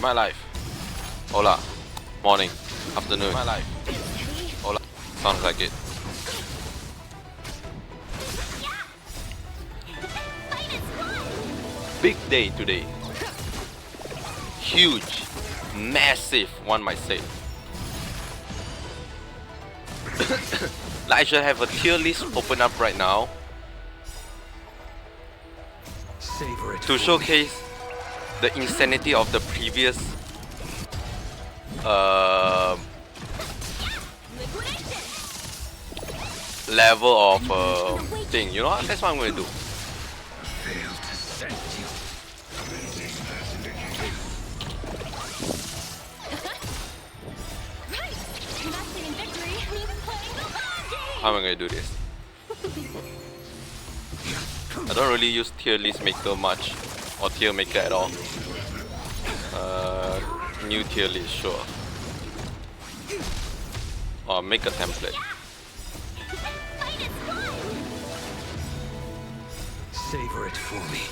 my life. Hola. Morning. Afternoon. My life. Hola. Sounds like it. Big day today. Huge. Massive, one might say. Like I should have a tier list open up right now to showcase the insanity of the previous level of thing. You know what? That's what I'm gonna do. How am I gonna do this? I don't really use tier list maker much, or tier maker at all. New tier list, sure. Or make a template. Savor it for me.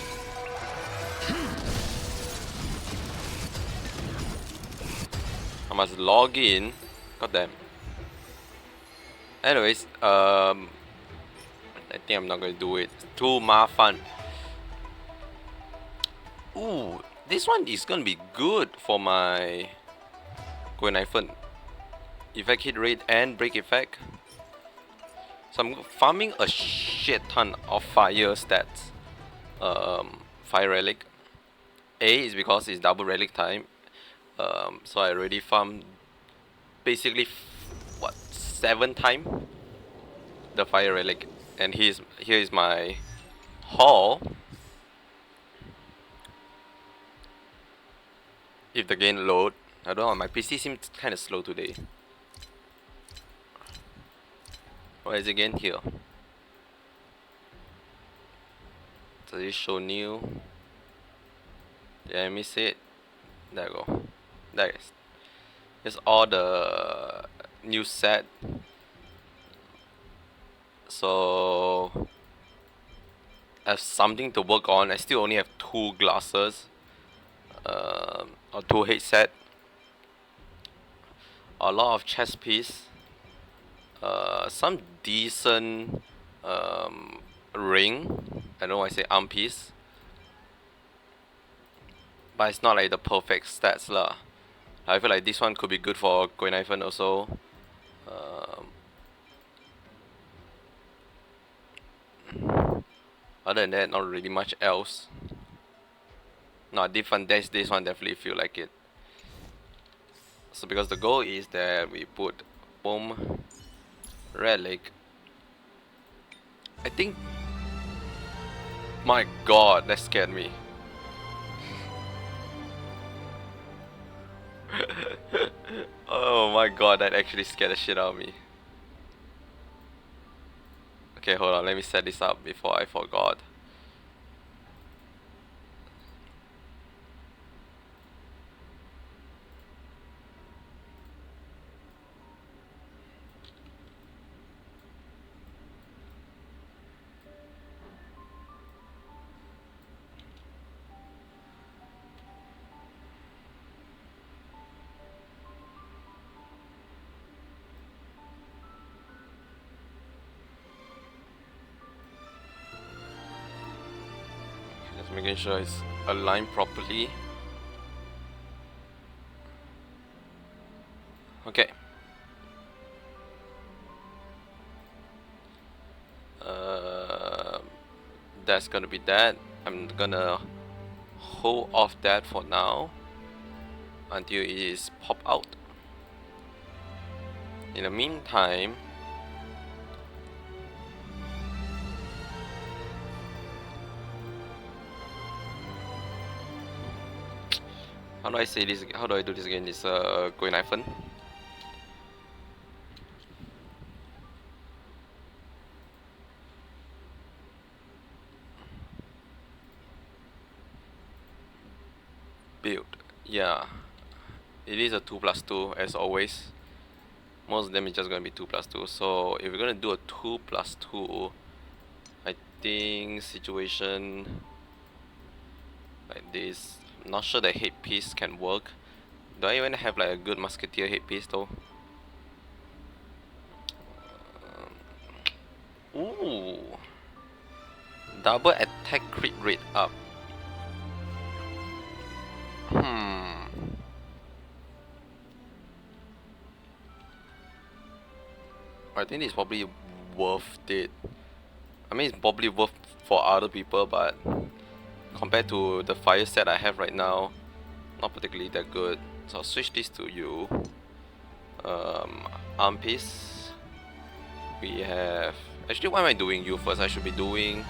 I must log in. God damn. Anyways, I think I'm not gonna do it. Too mafan. Ooh, this one is gonna be good for my Koen effect hit rate and break effect. So I'm farming a shit ton of fire stats. Fire relic. A is because it's double relic time. So I already farmed basically what 7 times the fire relic, and here is my haul. If the game load, I don't know, my PC seems kind of slow today. Where is it again? Here. Does it show new? Did I miss it? There you go. There it is. Here's all the new set. So I have something to work on. I still only have 2 glasses. Or 2 headset. A lot of chest piece. Some decent ring. I don't know why I say arm piece. But it's not like the perfect stats lah. I feel like this one could be good for Koen also. Other than that, not really much else. No, different days, this one definitely feel like it. So because the goal is that we put boom relic. I think, my god, that scared me. Oh my god, that actually scared the shit out of me. Okay, hold on, let me set this up before I forgot. Just making sure it's aligned properly. Okay. That's gonna be that. I'm gonna hold off that for now until it is pop out. In the meantime, how do I say this? How do I do this again? This Koen build. Yeah, it is a 2+2 as always. Most of them is just gonna be 2+2. So if we're gonna do a 2+2, I think situation like this. I'm not sure the headpiece can work. Do I even have like a good musketeer headpiece though? Ooh. Double attack crit rate up. I think it's probably worth it. I mean, it's probably worth for other people, but compared to the fire set I have right now, not particularly that good. So I'll switch this to you. Arm piece. We have. Actually, why am I doing you first? I should be doing.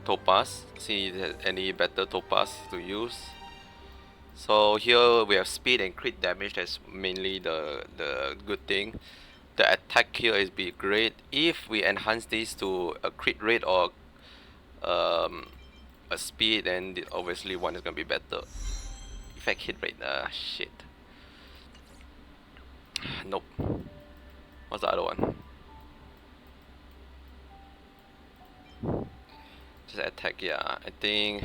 Topaz. See if there's any better topaz to use. So here we have speed and crit damage. That's mainly the good thing. The attack here is be great. If we enhance this to a crit rate or a speed, then obviously one is gonna be better. Effect hit rate. Shit. Nope. What's the other one? Just attack. Yeah, I think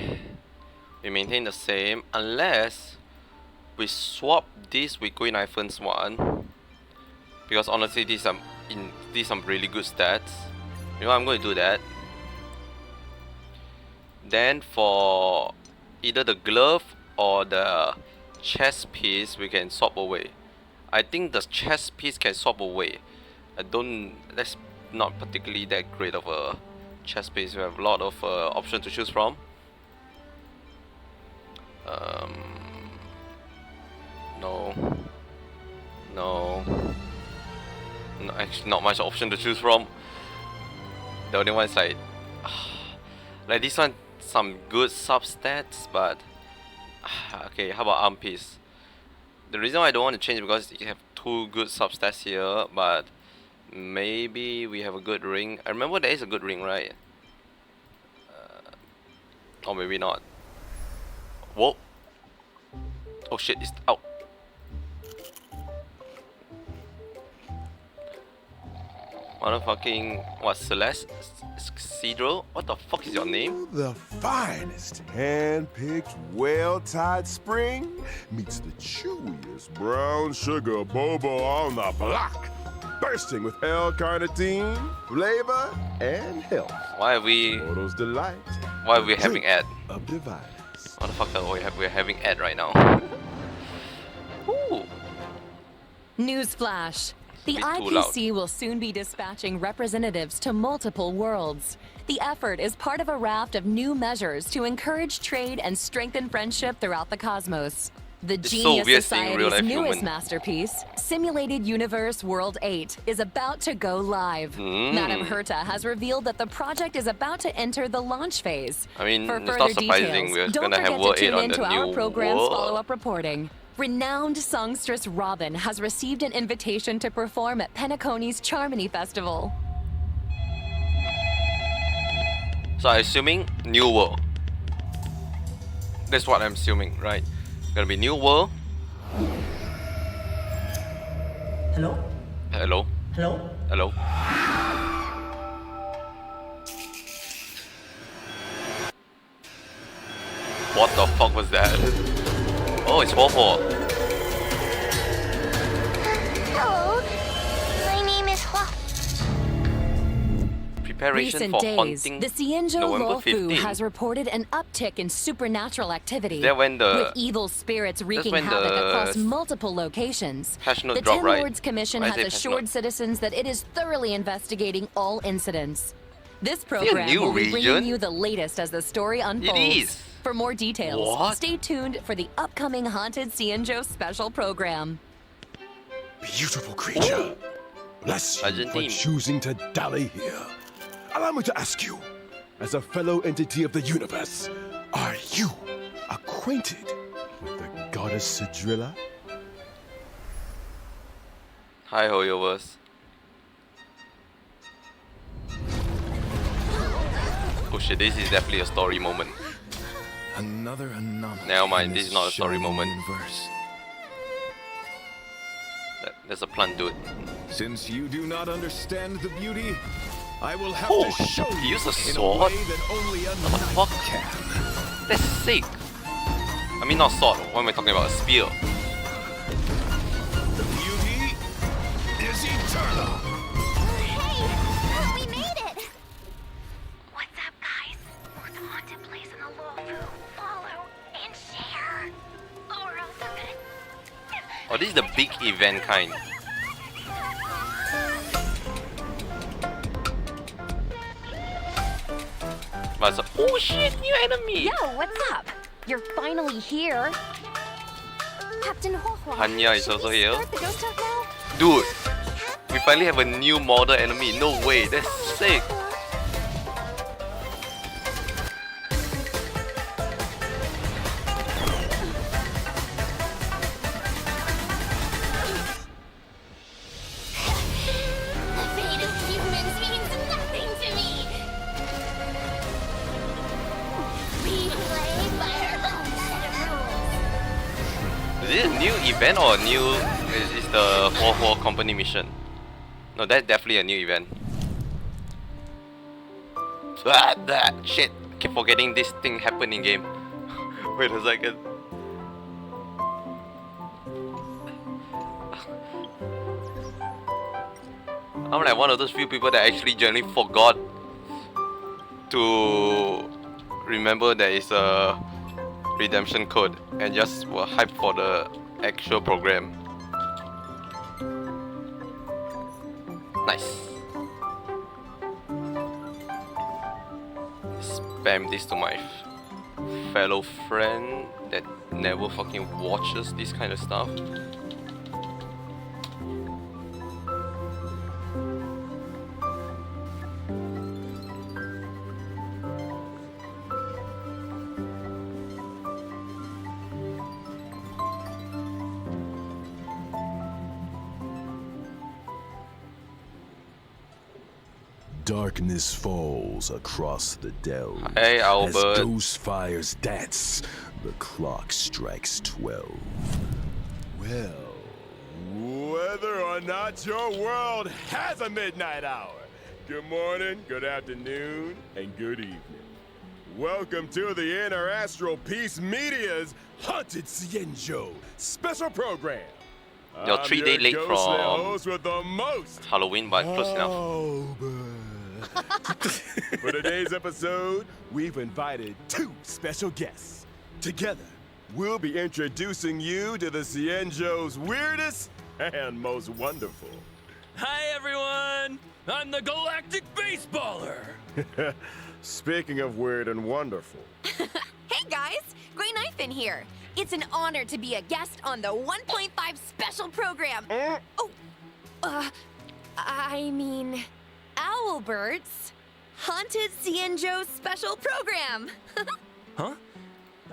we maintain the same unless we swap this with Green Iphon's one, because honestly these are some really good stats. You know, I'm going to do that. Then for either the glove or the chest piece, we can swap away. I think the chest piece can swap away. That's not particularly that great of a chest piece. We have a lot of options to choose from. No, actually not much option to choose from. The only one is like this one, some good substats, but okay, how about arm piece? The reason why I don't want to change is because you have two good substats here, but maybe we have a good ring. I remember there is a good ring, right? Or maybe not. Whoa! Oh shit! It's out. Motherfucking what? Celeste? Cedro? What the fuck is your name? The finest hand-picked, well-tied spring meets the chewiest brown sugar bobo on the block, bursting with L-carnitine, flavor, and health. Why are we? Photos delight. Why are we having ad? Of device. What the fuck are we're having ad right now? Ooh. Newsflash. The Bit too IPC will soon be dispatching representatives to multiple worlds. The effort is part of a raft of new measures to encourage trade and strengthen friendship throughout the cosmos. The Genius weird seeing real Society's life newest human. masterpiece, Simulated Universe World 8, is about to go live. Madame Herta has revealed that the project is about to enter the launch phase. I mean, For it's further not surprising details, we're don't gonna have forget World to 8 tune on in the to new our program's world. follow-up reporting. Renowned songstress Robin has received an invitation to perform at Penacony's Charmony Festival. So I'm assuming new world. That's what I'm assuming, right? Gonna be new world. Hello? Hello? Hello? Hello? What the fuck was that? Oh, it's 4-4. Hello, my name is Hua. Preparation Recent for days, haunting the Xianzhou November Luofu 15. has reported an uptick in supernatural activity, That when the- with evil spirits wreaking when havoc the across multiple locations. patch note The drop, Ten right? Lords Commission Why has is it patch assured note? citizens that it is thoroughly investigating all incidents. This a program new will be region? bringing you the latest as the story unfolds. is. For more details, What? stay tuned for the upcoming Haunted Xianzhou special program. Beautiful creature. Bless you Argentine. for choosing to dally here. Allow me to ask you, as a fellow entity of the universe, are you acquainted with the goddess Sidrilla? Hi, Hoyoverse. Oh shit, this is definitely a story moment. Another anomaly. Never mind, in this is not a story shining moment. Universe. There's a plant, dude. Since you do not understand the beauty, I will have Oh, to show he you used a in sword? a way that only a knight fuck? can. That's sick. I mean, not sword. What am I talking about? A spear. The beauty is eternal. Hey, we made it! What's up, guys? Most haunted place in the Luofu. Follow and share. Or else I'm gonna... Oh, this is the big event kind. But it's oh shit, new enemy! Yo, what's up? You're finally here. Captain Huohua. Hanya is also here. Start the ghost talk now? Dude, we finally have a new model enemy. No way, that's sick. The fate of humans means nothing to me. We play by our own set of rules. Is it a new event or a new... Is the Huohuo company mission? No, that's definitely a new event. Shit, keep forgetting this thing happened in game. Wait a second. I'm like one of those few people that actually generally forgot to remember there is a redemption code and just were hyped for the actual program. Nice. Spam this to my fellow friend that never fucking watches this kind of stuff. Darkness falls across the dells. Hey, As Albert. ghost fires dance, the clock strikes 12. Well, whether or not your world has a midnight hour, good morning, good afternoon, and good evening. Welcome to the Interastral Peace Media's Haunted Cienjo special program. You're I'm 3 your days late ghostly from host with the most Halloween, but close enough. Albert. For today's episode, we've invited two special guests. Together, we'll be introducing you to the Cienjo's weirdest and most wonderful. Hi everyone! I'm the Galactic Baseballer! Speaking of weird and wonderful, Hey guys, Grey Knife in here. It's an honor to be a guest on the 1.5 special program. I mean, Owlbert's Haunted Cienjo special program. Huh?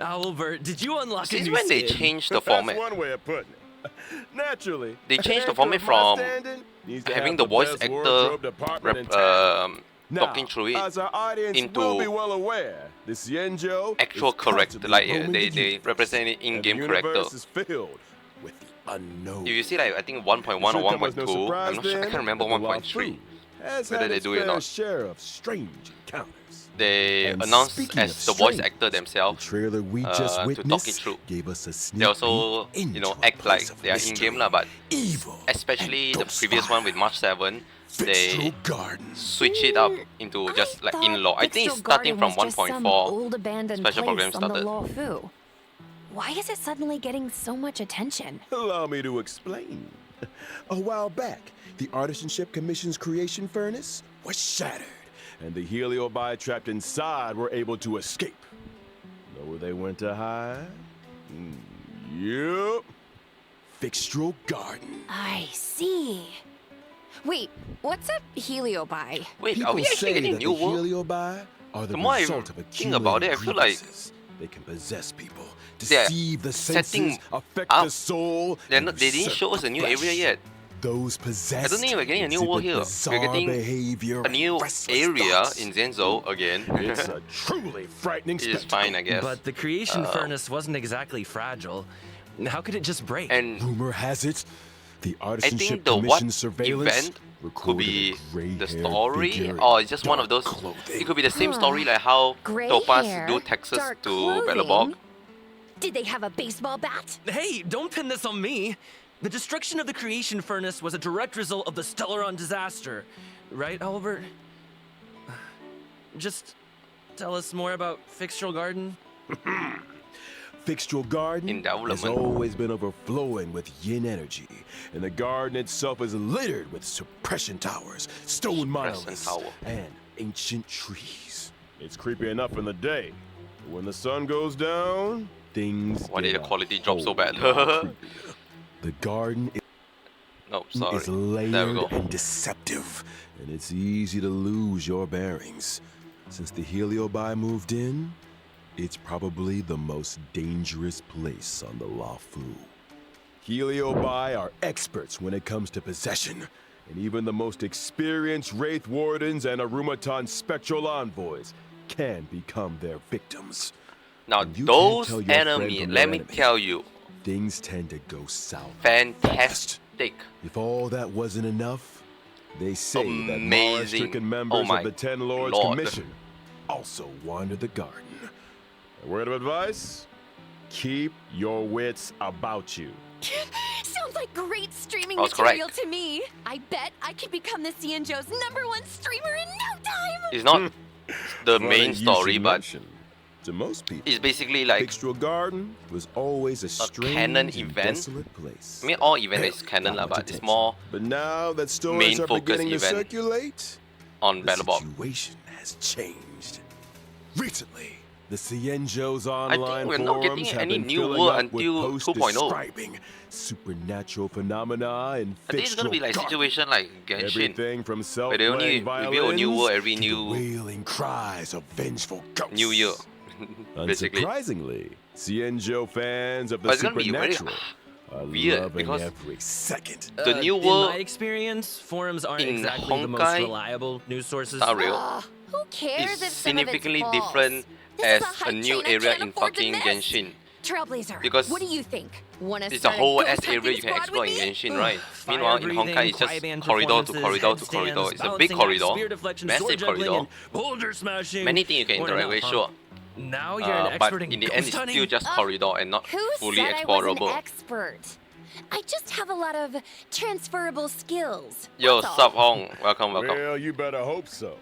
Owlbert, did you unlock a Since new when they skin? changed the that's format? one way of putting it. Naturally, They changed the an format anchor of my from standing needs to having have the voice best actor wardrobe department in town. Now, talking through it as our audience into will be well aware, the Cienjo actual is correct, constantly like roaming they the universe, represent it and in-game the character. universe is filled with the unknown. If you see like I think 1.1 Should or come as no 1.2, surprise I'm not sure, I then can't remember that the 1.3. Luofu has whether had they its do it or fair not. share of strange encounters. They And announced speaking as of the voice strange, actor The themselves. trailer we to just talk it witnessed through. gave us a sneak They also, peek into you know, a act place like of they are mystery, in game lah, but evil, especially and the previous one with March 7, they Fixtral Gardens. switch it up into just like in law. I think it's starting from 1.4. Old abandoned special program place on the started. Luofu. Why is it suddenly getting so much attention? Allow me to explain. A while back, the Artisanship Commission's creation furnace was shattered, and the heliobi trapped inside were able to escape. Know where they went to hide? Yup. Fixtral Garden. I see. Wait, what's a heliobi? Wait, People are we actually say getting that new the world? heliobi are the The more I result of think about it, I feel like grievances. They can possess people, they're deceive the setting senses, affect up. the soul. They're and not, they didn't usurp show us the a new area flesh. yet. Those possessed I don't think we're getting a new world exhibit here. bizarre We're getting behavior a new and restless area thoughts. in Zenzo again. It's a truly frightening It is spectacle. fine, I guess. But the creation furnace wasn't exactly fragile. How could it just break? And Rumor has it The I artisanship think the what commission surveillance event could recorded be a gray-haired the story, figure or in it's just one of dark those. clothing. It could be the same story like how Gray Topaz hair, do Texas dark to clothing. Bellabog. Did they have a baseball bat? Hey, don't pin this on me. The destruction of the creation furnace was a direct result of the Stellaron disaster. Right, Albert? Just tell us more about Fixtural Garden. Fixtural Garden In has development. always been overflowing with yin energy, and the garden itself is littered with suppression towers, stone Suppression monoliths, tower. and ancient trees. It's creepy enough in the day, but when the sun goes down, things Why did get the a quality drop so whole bad? lot creepier. The garden No, sorry. is There we layered go. and deceptive, and it's easy to lose your bearings. Since the Heliobi moved in, it's probably the most dangerous place on the Lafu. Heliobi are experts when it comes to possession, and even the most experienced Wraith Wardens and Arumatan Spectral Envoys can become their victims. Now And you can't those tell your friend enemy, from let your me enemy. tell you, Things tend to go south. fantastic. If all that wasn't enough, they say that Amazing. Mara-stricken Oh members my of the Ten Lords Lord. Commission also wander the garden. A word of advice? Keep your wits about you. Sounds like great streaming I was material correct. to me. I bet I could become the Cienjo's #1 streamer in no time. It's not the Funny main you story, should but mention. To most people, it's basically like, Fixtural Garden was always a strange canon and event. desolate place. I mean, all event Barely is canon got lah, much but it's attention. more But now that stories main are focus beginning to event circulate, on the Bellabog. situation has changed. Recently, the Cienjo's think online we're not getting forums have any been new filling world up with until posts 2.0. describing supernatural phenomena and I think it's gonna be fictional like garden. situation like Genshin. Everything from Where they only self-playing reveal a new violins world every to new- the wailing cries of vengeful ghosts. New Year, basically. Unsurprisingly, Cienjo fans of the But it's gonna be very supernatural are weird loving because every second. The new In world my experience, forums aren't in exactly the most Honkai reliable news sources. are real. Who cares It's if some of it's significantly false? different This as is a hype new train I area can't in afford to fucking miss. Genshin. Trailblazer, Because what do you think? Wanna It's a start whole ghost ass area hunting you can squad explore with in me? Genshin, right? Fire Meanwhile, in breathing, Honkai, it's just cryband corridor to performances, corridor to corridor. headstands, It's a big balancing act, corridor, spear deflection, massive sword juggling, corridor. and boulder smashing. Many things you can Weren't interact with, enough, sure. huh? Now you're an But expert in the end, ghost it's hunting? still just corridor and not Who fully said I was an explorable. expert? I just have a lot of transferable skills. Yo, that's sup, all. Hong? Welcome, welcome. Well, you better hope so.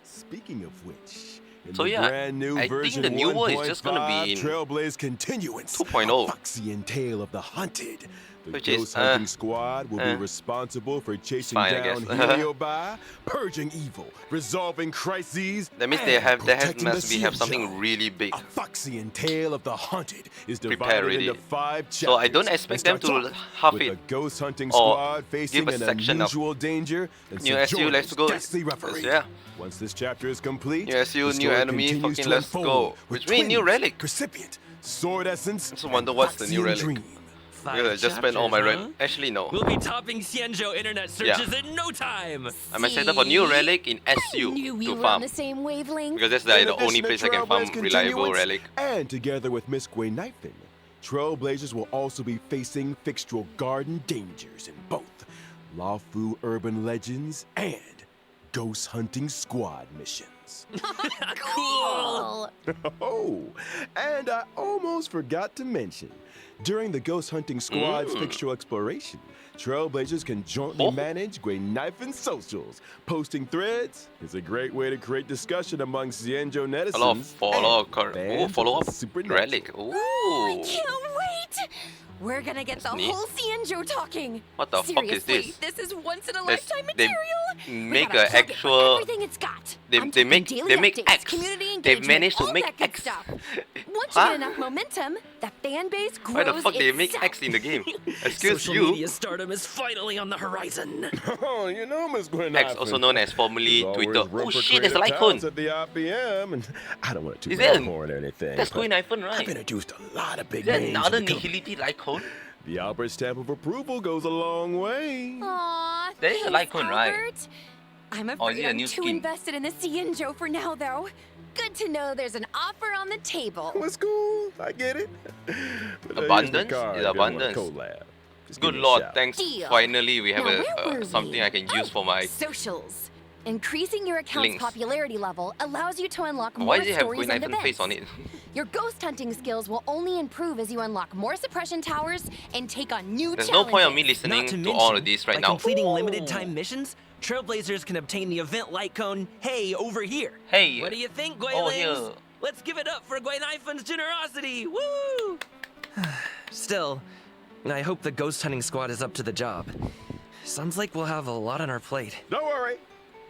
Speaking of which, in So the yeah, brand new I think version the new world is just gonna be 1.5 in Trailblaze Continuance, 2.0. a Foxian Tale of the Hunted. The Which is, ghost hunting squad will be responsible for chasing fine, I down guess. Heliobi, purging evil, resolving crises. That means they and have protecting must the be have Cienjo. something really big. A Foxian Tale of the Hunted is Prepare divided already. into 5 chapters. So I don't expect them and starts to off half with it a ghost hunting or squad facing give a an section of unusual danger and new SU, let's Sojourner's go. ghastly referee. Yeah. Once this chapter is complete, New SU, the new story enemy, continues fucking to let's unfold go. with Which means new twins, relic. Recipient, sword essence, Just wonder and what's the new Foxian relic. dream. Five Yeah, just spend all my chapters, relic. huh? Actually, no. We'll be topping Cienjo internet searches in no time. I'm excited for new See? relic in I SU knew we to were farm. on the same wavelength. Because that's In like the only addition to place I can farm Trailblaze reliable Continuance, relic. And together with Miss Gwen Knifin, Trailblazers will also be facing Fixtural Garden dangers in both Lafu Urban Legends and Ghost Hunting Squad missions. Cool. Oh, and I almost forgot to mention, during the Ghost Hunting Squad's Fixtural Exploration, Trailblazers can jointly Oh. manage Gwen Knifin socials. Posting threads is a great way to create discussion among Cienjo netizens. A lot of follow, and fans ooh, of follow up the supernatural. relic. I Ooh. can't wait! We're gonna get the neat. whole Cienjo talking. What the fuck is Seriously, this? this is once in a There's- lifetime they material. We make gotta a plug it for actual- everything it's got. They- I'm they talking make- daily they make updates, X. community They've engagement, managed to all make that good X. stuff. Once Huh? you get enough momentum, the fan base grows. Why the fuck they make itself. X in the game? Excuse Social you. media stardom is finally on the horizon. Oh, you know, Miss Gwen X, Knifin. also known as formerly There's always Twitter. room Oh for shit, there's a creative Lycon. talents at the IPM, and I don't want to Is toot my there- own horn or anything. That's but Queen iPhone, I've right? introduced a lot of big Is there names. another to the company. nihility Lycon? The Albert stamp of approval goes a long way. Aw, There is a thanks, Lycon, right? Albert. I'm Or is afraid it a I'm new too skin? invested in the Cienjo for now, though. Good to know there's an offer on the table. Well, it's cool. I get it. But, here's the Abundance? card Is if you want a abundance. collab. Just Good give me a lord, shout. thanks. Deal. Finally, we have Now, where were something we? I can use for my. Socials. Increasing your account's links. popularity level allows you to unlock Why more does it have stories Green and Ivan face events. on it? Your ghost hunting skills will only improve as you unlock more suppression towers and take on new There's challenges. no point of me listening Not to, to mention, all of these right by now. completing limited time missions, Trailblazers can obtain the event light cone, hey, over here. Hey, What do you think, over Guilins? here. Let's give it up for Guinaifan's generosity! Woo! Still, I hope the ghost hunting squad is up to the job. Sounds like we'll have a lot on our plate. Don't worry.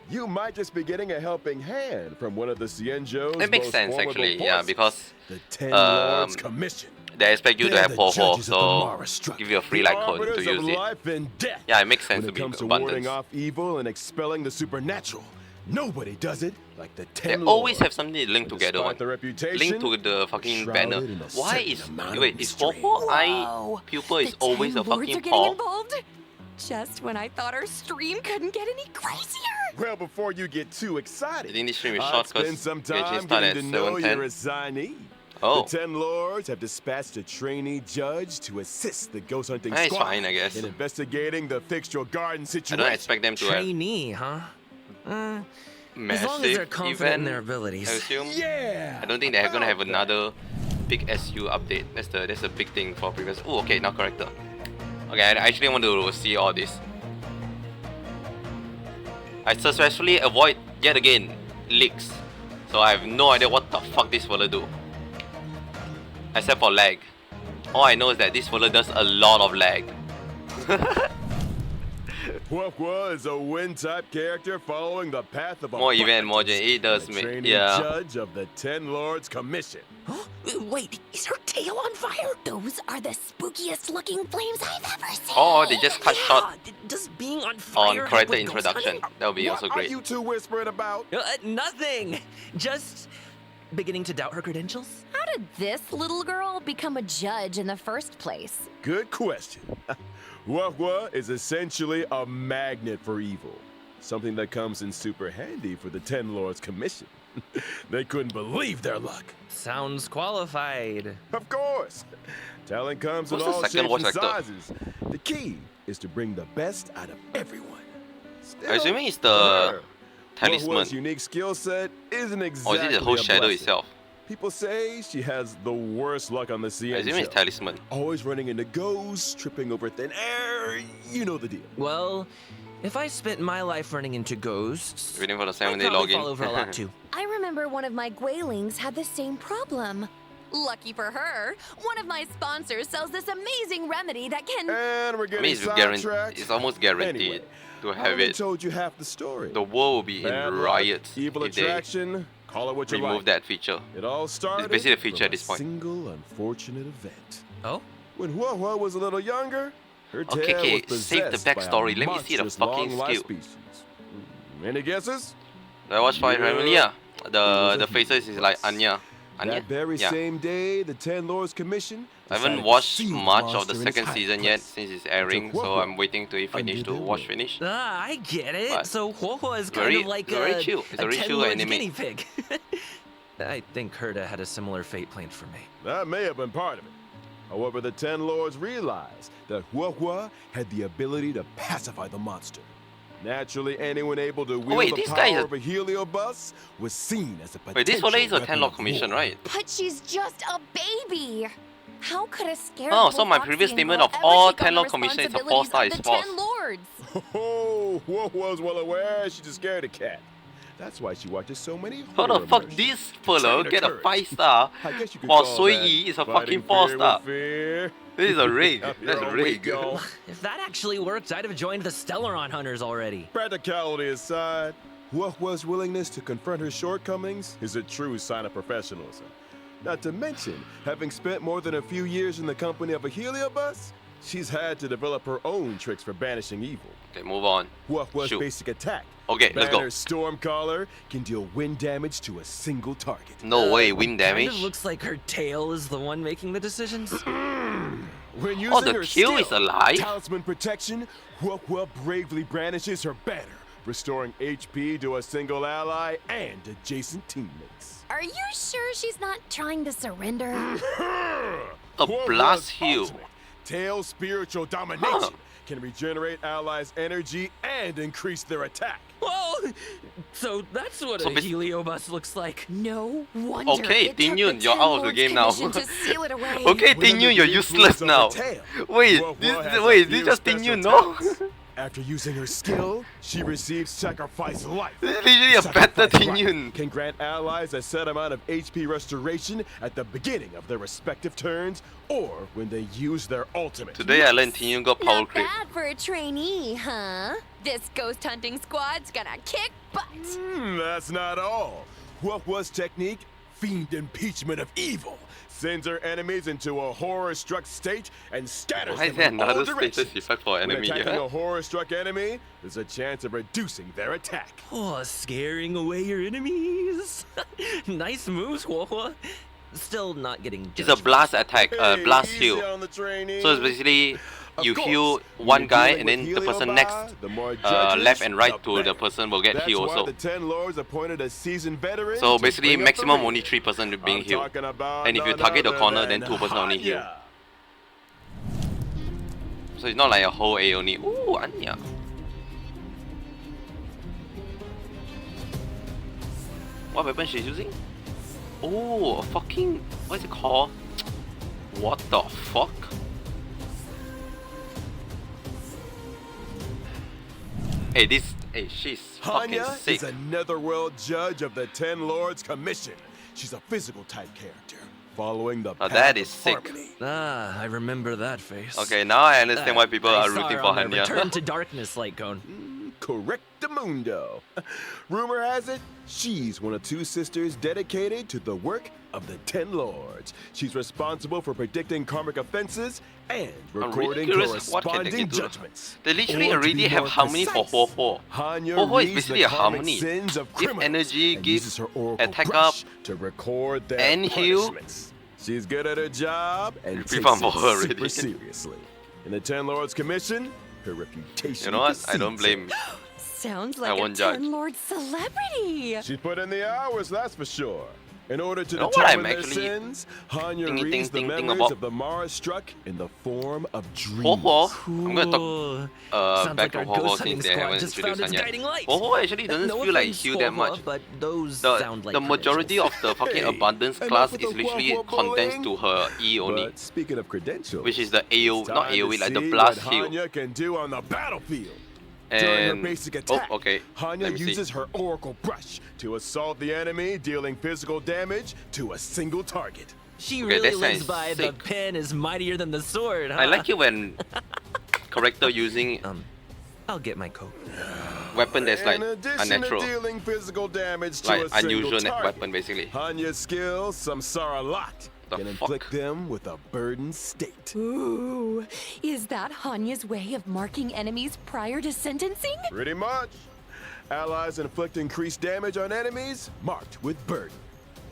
You might just be getting a helping hand from one of the Cienjo's It makes most sense formidable actually, yeah, forces, because the Ten Lords um, Commission. they expect you to They're have the Poho, judges of the so Mara struggle, give you a free the light code to arbiters of use it. life and death. Yeah, it makes sense When to it be comes to abundance. warding off evil and expelling the supernatural, nobody does it like the They Ten always have Lords. something to link And together despite on. their reputation, Link to the fucking shrouded banner. in a Why certain is amount of wait, is mystery. Poho Eye Whoa. pupil is The always 10 a lords fucking are getting paw? involved? Just when I thought our stream couldn't get any crazier. Well, before you get too excited, I think this stream is I'd short spend because some we actually time start getting at to know 7:10. your assignee. Oh. The Ten Lords have dispatched a trainee judge to assist the ghost hunting It's squad fine, I guess. in investigating the Fixture Garden I situation. don't expect them to have Trainee, huh? As massive long as they're confident in event, their I abilities. assume. Yeah. I don't think they're gonna have about another big SU update. That's a big thing for previous. Oh, okay, now character. Okay, I actually want to see all this. I successfully avoid yet again leaks, so I have no idea what the fuck this fella do. Except for lag. All I know is that this fella does a lot of lag. Huahua is a wind-type character following the path of More event, more apprentice, it does the make trainee yeah. judge of the Ten Lords Commission. Wait, is her tail on fire? Those are the spookiest looking flames I've ever seen. Or they just cut short Does being on on fire help character with ghost introduction. hunting? That would be What also are great. you two whispering about? Nothing. Just beginning to doubt her credentials. How did this little girl become a judge in the first place? Good question. Huahua is essentially a magnet for evil. Something that comes in super handy for the Ten Lords Commission. They couldn't believe their luck. Sounds qualified. Of course. Talent comes in Who's the all second shapes voice and actor? sizes. The key is to bring the best out of everyone. Still, I'm assuming it's for the her, talisman. Huahua's unique skill set isn't Or exactly is it the whole a shadow blessing. itself? People say she has the worst luck on the I CN assume it's show. talisman. Always running into ghosts, tripping over thin air. You know the deal. Well, if I spent my life running into ghosts, Waiting for the I'd 7-day probably fall over a lot login. too. I remember one of my Guilings had the same problem. Lucky for her, one of my sponsors sells this amazing remedy that can... And we're I getting mean, it's, sidetracked. it's almost guaranteed Anyway, to I have only it. told you half the story. The world will be Bad in luck, riots evil if they attraction, call it what you remove like. that feature. It all started basically a feature from at this point. a single unfortunate event. Oh? When Huahua was a little younger, her Okay, tail okay, was save the possessed by a backstory. Let me see the monstrous fucking long-life skill. species. Any guesses? I watched Fire Yeah. Family, yeah. It The was a faces is like Anya. Anya? That very Yeah. same day, the Ten Lords Commission I haven't decided to watched seal the much of the monster in its second hiding season yet place. since it's airing, so Huahua I'm waiting to finish under to their watch wing. finish. Ah, I get it. But So Huahua is kind very- of like very a, chill. It's a very chill 10-lords anime. guinea pig. I think Herda had a similar fate planned for me. That may have been part of it. However, the Ten Lords realized that Huahua had the ability to pacify the monster. Naturally, anyone able to wield wait, the this power guy is a- of a heliobus was seen as a potential Wait, this fella is a weapon 10 of log commission, war. right? But she's just a baby. How could a scared Oh, little so my foxy previous and statement girl of ever all take on 10 the log commission is a responsibilities 4-star of is the false. 10 lords? Oh, Huahua's well aware she just scared a cat. That's why she watches so many How the horror fuck immersions. this fella Train her get a courage. 5-star I guess you could while call Sui that Yi is a fighting fucking fear 4-star? with fear. This is a rig. Up That's your a own rig. weak-o. If that actually worked, I'd have joined the Stellaron Hunters already. Practicality aside, Huahua's willingness to confront her shortcomings is a true sign of professionalism. Not to mention, having spent more than a few years in the company of a heliobus, she's had to develop her own tricks for banishing evil. Okay, move on. Huahua's Shoot. basic attack, Okay, let's go. Banner's Stormcaller, can deal wind damage to a single target. No way, wind Kind damage. of looks like her tail is the one making the decisions. When using Oh, the her kill skill, is alive? Talisman Protection, Huahua bravely brandishes her banner, restoring HP to a single ally and adjacent teammates. Are you sure she's not trying to surrender? A Huahua's blast heal. ultimate Tail's spiritual domination can regenerate allies' energy and increase their attack. Whoa! So that's what So a heliobus looks like. No wonder Okay, it Ting took Yun, the you're Ten out of the Lords game now. Commission to seal it away. Okay, When Ting Yun, under you're the useless influence of now. the tail, Wait, Huohuo has a wait, few this just Ting special Yun, no? talents. After using her skill, she receives sacrifice life. This is literally a better Sacrifice Ting life Yun. can grant allies a set amount of HP restoration at the beginning of their respective turns or when they use their ultimate. Today I learned Ting Yun got power Not creep. bad for a trainee, huh? This ghost hunting squad's gonna kick butt. That's not all. Huohuo's technique, Fiend Impeachment of Evil, sends her enemies into a horror-struck state and scatters Why is them there in all another status directions. effect for When enemy attacking here? a horror-struck enemy, there's a chance of reducing their attack. Oh, scaring away your enemies. Nice moves, Huohuo. Still not getting It's a judged. blast attack, Hey, blast easy heal. on the trainee. So it's basically Of you course, heal when one you're guy dealing and then with the person Heliobi, next, the more judges, left and right the to the better. person will get That's heal why also. the 10 lords appointed a seasoned veteran So to basically bring up the maximum rear. only 3 person being I'm healed. talking about And if you none target the other corner, then than 2 person only heal. Hanya. So it's not like a whole A only. Ooh, Anya. What weapon she's using? Oh, a fucking, what is it called? What the fuck? Hey, she's fucking Hanya sick. is a netherworld judge of the 10 Lords Commission. She's a physical type character, following the path that of is sick. harmony. Ah, I remember that face. Okay, now I understand why people I are saw rooting her for on the Hanya. Return to Darkness light cone. Correctamundo. Rumor has it, she's one of 2 sisters dedicated to the work of the 10 Lords. She's responsible for predicting karmic offenses and I'm really recording curious what can they corresponding do. judgments. They literally Or to already be have more harmony for precise, Huohuo. Hanya Huohuo is reads basically the a karmic harmony. sins of Give criminals energy, and give uses her oracle attack brush up, to record their and heal. punishments. She's good at her job and Pretty takes fun for it her already. super seriously. In the 10 Lords Commission, her reputation You know what? I don't precedes her. blame. Sounds I like a won't judge. 10 Lord celebrity. She put in the hours, that's for sure. In order to You know what I'm determine their actually sins, Hanya thinking reads the about? memories of the Mara struck in the form of dreams. Huohuo, I'm gonna talk Cool. back Sounds like to our Huohuo ghost hunting since they squad haven't just found introduced its Hanya. guiding light. Huohuo actually doesn't No feel like offense, heal that Huohuo, much. But those sound like The majority of the fucking Hey, abundance enough class with is the literally Huohuo condensed bullying. to her E only, But speaking of credentials, which is the AO, it's not time to AOE, like the see blast what heal. Hanya can do on the battlefield. During her And basic attack, oh, okay. Hanya Let me see. uses her oracle brush to assault the enemy, dealing physical damage to a single target. She Okay, really that lives sounds by the sick. pen is mightier than the sword, huh? I like it when character using I'll get my coat. weapon that's like In addition unnatural, to dealing physical damage to like a single unusual target, weapon basically. Hanya's skills, Samsara Lot, The can fuck? inflict them with a burdened state. Ooh, is that Hanya's way of marking enemies prior to sentencing? Pretty much. Allies inflict increased damage on enemies marked with burden.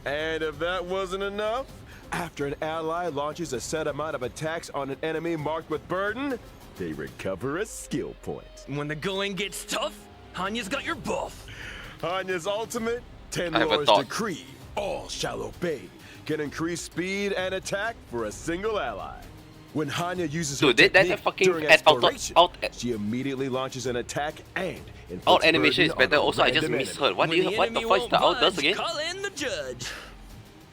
And if that wasn't enough, after an ally launches a set amount of attacks on an enemy marked with burden, they recover a skill point. When the going gets tough, Hanya's got your buff. Hanya's ultimate, 10 I have a Lords thought. Decree, all shall obey, can increase speed and attack for a single ally. When Hanya uses her Dude, that technique fucking during alt- exploration, alt- she immediately launches an attack and inflicts Alt animation is burden on better. a Also, I just random misheard. enemy. What When the fuck enemy is won't the alt does budge, again? Call in the judge.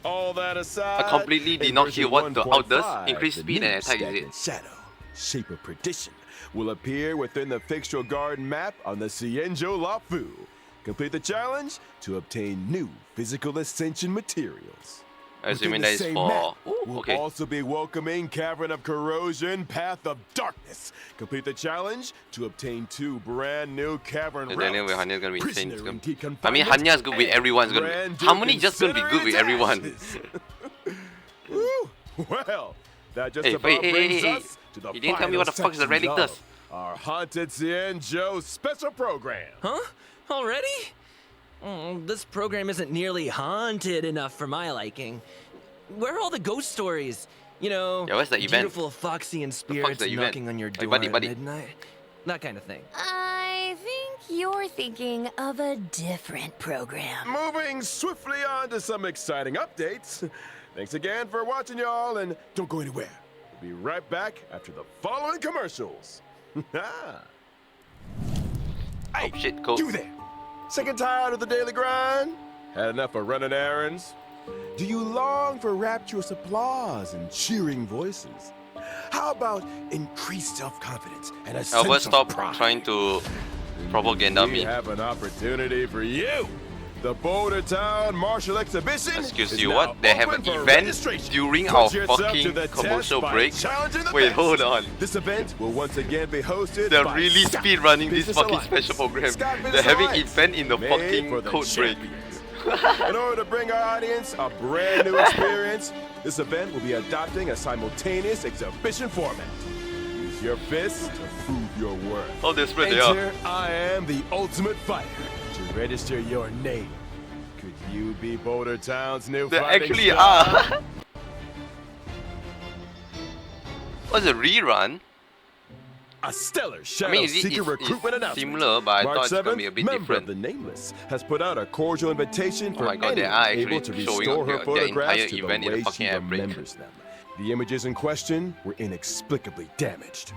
All that aside, I completely did in not version hear what the alt does. 1.5, Increase the speed and new attack, is it? stagnant Shadow, Shape of Perdition, will appear within the Fixtural Garden map on the Cienjo Lafu. Complete the challenge to obtain new physical ascension materials. Assuming Within that the is same for. map, Ooh, we'll okay. also be welcoming Cavern of Corrosion, Path of Darkness. Complete the challenge to obtain 2 brand new cavern The Daniel with relics. Hanya is gonna be insane. Prisoner It's in gonna- deep I mean, confinement Hanya's good with and everyone's gonna Grand be. Duke Harmony just gonna be good with Incinerator's everyone. ashes. Woo! Well, that just Hey, about hey, hey, brings hey, us to the you didn't tell me what the fuck the final relic section does. of our Haunted Cienjo special program. Huh? Already? This program isn't nearly haunted enough for my liking. Where are all the ghost stories? You know, Yeah, where's the event? beautiful foxy and fuck's spirits the event? knocking on your Like, door buddy, at buddy. midnight. That kind of thing. I think you're thinking of a different program. Moving swiftly on to some exciting updates. Thanks again for watching, y'all, and don't go anywhere. Be right back after the following commercials. Hey, Oh shit, cool. you there. Sick and tired of the daily grind? Had enough of running errands? Do you long for rapturous applause and cheering voices? How about increased self-confidence and a Albert, sense stop of pride? trying to propaganda We me. have an opportunity for you. The Boulder Town Martial Exhibition. Excuse is you, now what? They have an open for event registration. during Put our yourself to fucking the test commercial by break? challenging the Wait, best. hold on. This event will once again be hosted They're by really Scott speed running this Business fucking Alliance. special program. Scott They're Business having Alliance, event in the made fucking for the code break. champions. In order to bring our audience a brand new experience, this event will be adopting a simultaneous exhibition format. Use your fists to prove your worth. How desperate they are. Enter I am the ultimate fighter to register your name. Could you be Boulder Town's new They fighting actually star? are. What's a rerun? A stellar I shadow mean, seeker recruitment it's announcement. similar, but I March thought it's gonna 7th, be a bit member different. of the Nameless has put out a cordial invitation Oh for my god, they anyone are able to actually showing restore off her their photographs entire to the event in the way fucking she ad break. remembers them. The images in question were inexplicably damaged.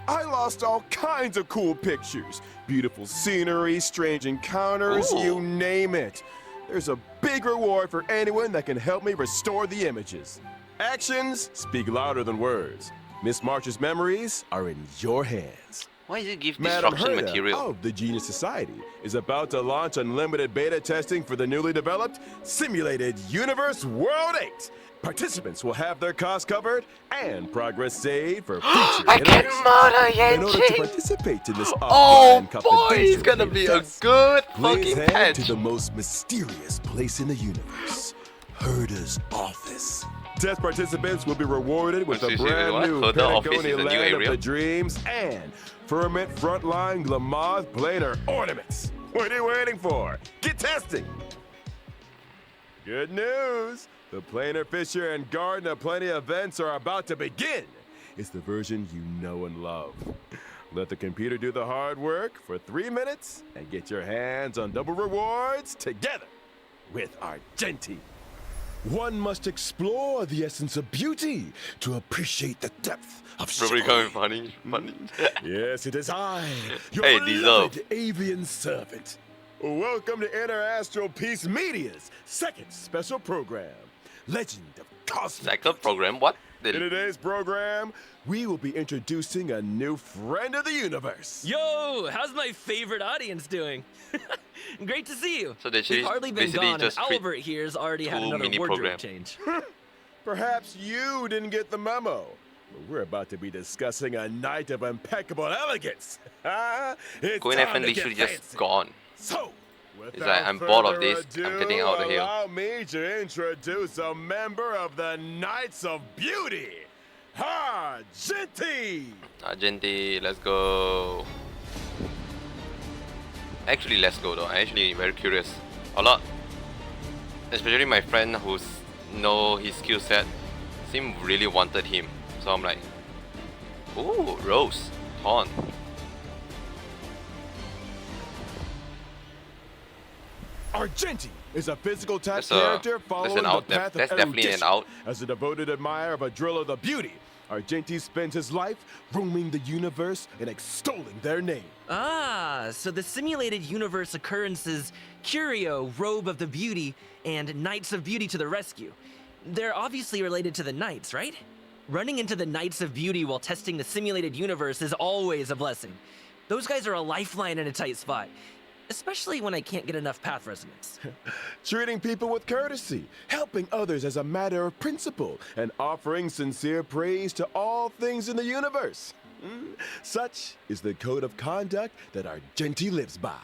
I lost all kinds of cool pictures. Beautiful scenery, strange encounters, Ooh. you name it. There's a big reward for anyone that can help me restore the images. Actions speak louder than words. Miss March's memories are in your hands. Why does it give Madam destruction Herda material? of the Genius Society is about to launch unlimited beta testing for the newly developed Simulated Universe World 8. Participants will have their costs covered and progress saved for future I can iterations. murder In order to Yanchi! participate in this Oh offline boy, it's confidential gonna beta be a test, good please fucking head patch. to the most mysterious place in the universe, Herda's office. Test participants will be rewarded with a Excuse me, brand what? new Herda office is Patagonia a new land of area? the dreams and Firmament Frontline Glamoth Planar ornaments. What are you waiting for? Get testing! Good news! The Planar Fisher and Garden of Plenty events are about to begin. It's the version you know and love. Let the computer do the hard work for 3 minutes and get your hands on double rewards together with Argenti. One must explore the essence of beauty to appreciate the depth of Probably chivalry. coming funny. Yes, it is I, your Hey, beloved deserve. avian servant. Welcome to Interastral Peace Media's second special program, Legend of Cosmic. Second program, what? In today's program, we will be introducing a new friend of the universe. Yo, how's my favorite audience doing? Great to see you. So they We've hardly been basically gone, and just treat Albert here's already had two another mini wardrobe program. change. Perhaps you didn't get the memo, but we're about to be discussing a night of impeccable elegance. It's Going time FM to get literally just fancy. gone. So, It's like, I'm bored of this. I'm getting out of here. Allow me to introduce a member of the Knights of Beauty, Argenti. Argenti, let's go. Actually, let's go though. I'm actually very curious. A lot. Especially my friend who's know his skill set. Seem really wanted him. So I'm like, ooh, Rose, Thorn. Argenti is a physical type That's a- character that's following an the out. path That's of definitely an erudition. out. As a devoted admirer of a drill of the beauty, Argenti spends his life roaming the universe and extolling their name. Ah, so the simulated universe occurrences Curio, Robe of the Beauty, and Knights of Beauty to the rescue. They're obviously related to the Knights, right? Running into the Knights of Beauty while testing the simulated universe is always a blessing. Those guys are a lifeline in a tight spot, especially when I can't get enough path resonance. Treating people with courtesy, helping others as a matter of principle, and offering sincere praise to all things in the universe. Such is the code of conduct that Argenti lives by.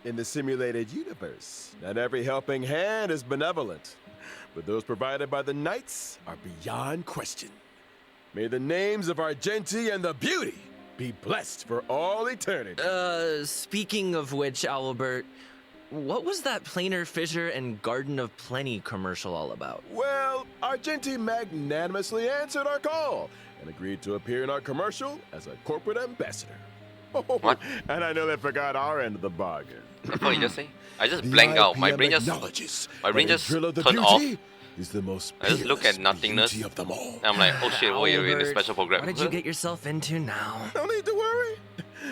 In the simulated universe, not every helping hand is benevolent, but those provided by the Knights are beyond question. May the names of Argenti and the Beauty be blessed for all eternity. Speaking of which, Albert, what was that Planar Fissure and Garden of Plenty commercial all about? Well, Argenti magnanimously answered our call and agreed to appear in our commercial as a corporate ambassador. What? And I know they forgot our end of the bargain. What did you just say? I just The blank out. My IPM brain just acknowledges my brain that a just drill of the turned off. beauty is the most I just look at peerless nothingness. beauty of them all. And I'm like, oh shit, wait, we're in a Albert, special program. What did you get yourself into now? No need to worry.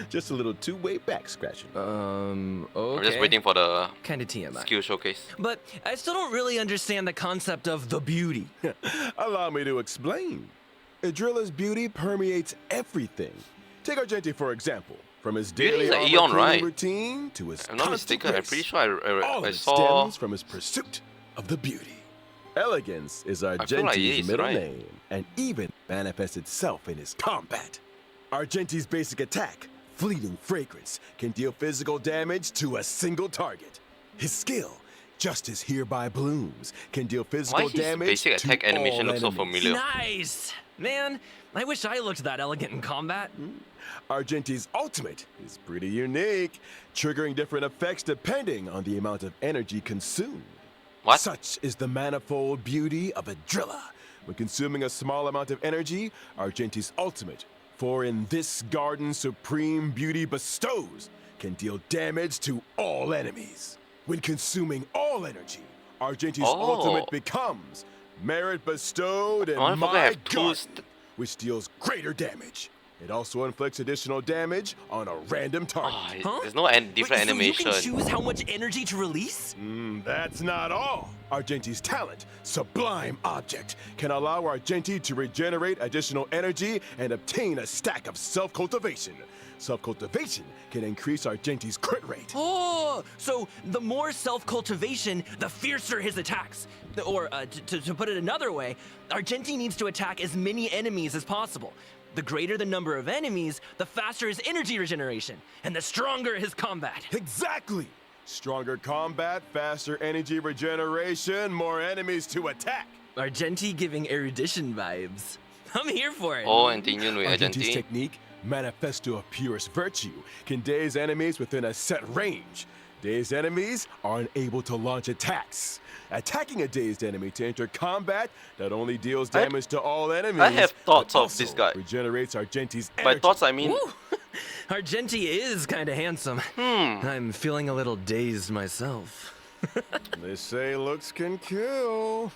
Just a little two-way back scratching. I'm Okay. just waiting for the Kind of TMI. skill showcase. But I still don't really understand the concept of the beauty. Allow me to explain. Adrilla's beauty permeates everything. Take Argenti for example. From his Beauty daily is an armor Eon, cleaning right? routine to his If I'm not constant mistaken, I'm grace, pretty sure all I of it saw. stems from his pursuit of the beauty. Elegance is feel like Argenti's it is, middle right? name, and even manifests itself in his combat. Argenti's basic attack, Fleeting Fragrance, can deal physical damage to a single target. His skill, Justice Hereby Blooms, can deal physical Why his damage basic to attack animation all looks so enemies. familiar? Nice! Man, I wish I looked that elegant in combat. Argenti's ultimate is pretty unique, triggering different effects depending on the amount of energy consumed. What? Such is the manifold beauty of Adrilla. When consuming a small amount of energy, Argenti's ultimate, for in this garden supreme beauty bestows, can deal damage to all enemies. When consuming all energy, Argenti's Oh. ultimate becomes Merit Bestowed I and forgot I My have two Garden, which deals greater damage. It also inflicts additional damage on a random target. Oh, there's no different Wait, animation. So you can choose how much energy to release? That's not all. Argenti's talent, Sublime Object, can allow Argenti to regenerate additional energy and obtain a stack of self-cultivation. Self-cultivation can increase Argenti's crit rate. Oh, so the more self-cultivation, the fiercer his attacks. Or, to put it another way, Argenti needs to attack as many enemies as possible. The greater the number of enemies, the faster his energy regeneration, and the stronger his combat. Exactly. Stronger combat, faster energy regeneration, more enemies to attack. Argenti giving erudition vibes. I'm here for it. Oh, and continuing with Argenti's Argenti. technique, Manifesto of Purest Virtue, can daze enemies within a set range. Dazed enemies are unable to launch attacks. Attacking a dazed enemy to enter combat not only deals damage to all enemies, have thoughts but of this guy. regenerates Argenti's By energy. thoughts, I mean, Woo! Argenti is kind of handsome. I'm feeling a little dazed myself. They say looks can kill.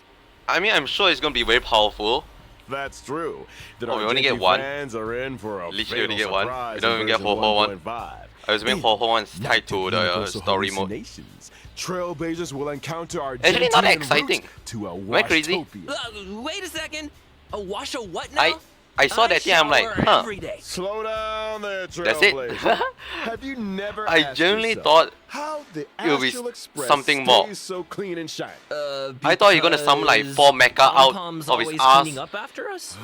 I'm sure it's gonna be very powerful. That's true. That Oh, we only Argenti get one? fans are in for a Literally only fatal get one. surprise We don't in even get version Ho-Ho one. 1.5. I was mean Ho-Ho one's In tied to the Universal story mode. Hallucinations, Trailblazers will encounter Argenti Actually, not en route exciting. to a Am I crazy? Washtopia. Wait a second. A wash a what now? I saw that thing, I'm like, shower huh. every day. Slow down there, That's it. Trailblazer. Have you never I asked genuinely yourself thought how the it would be Astral Express something more. stays so clean and shiny? I thought you're gonna summon like 4 mecha out Pom-Pom's of his always ass. cleaning up after us?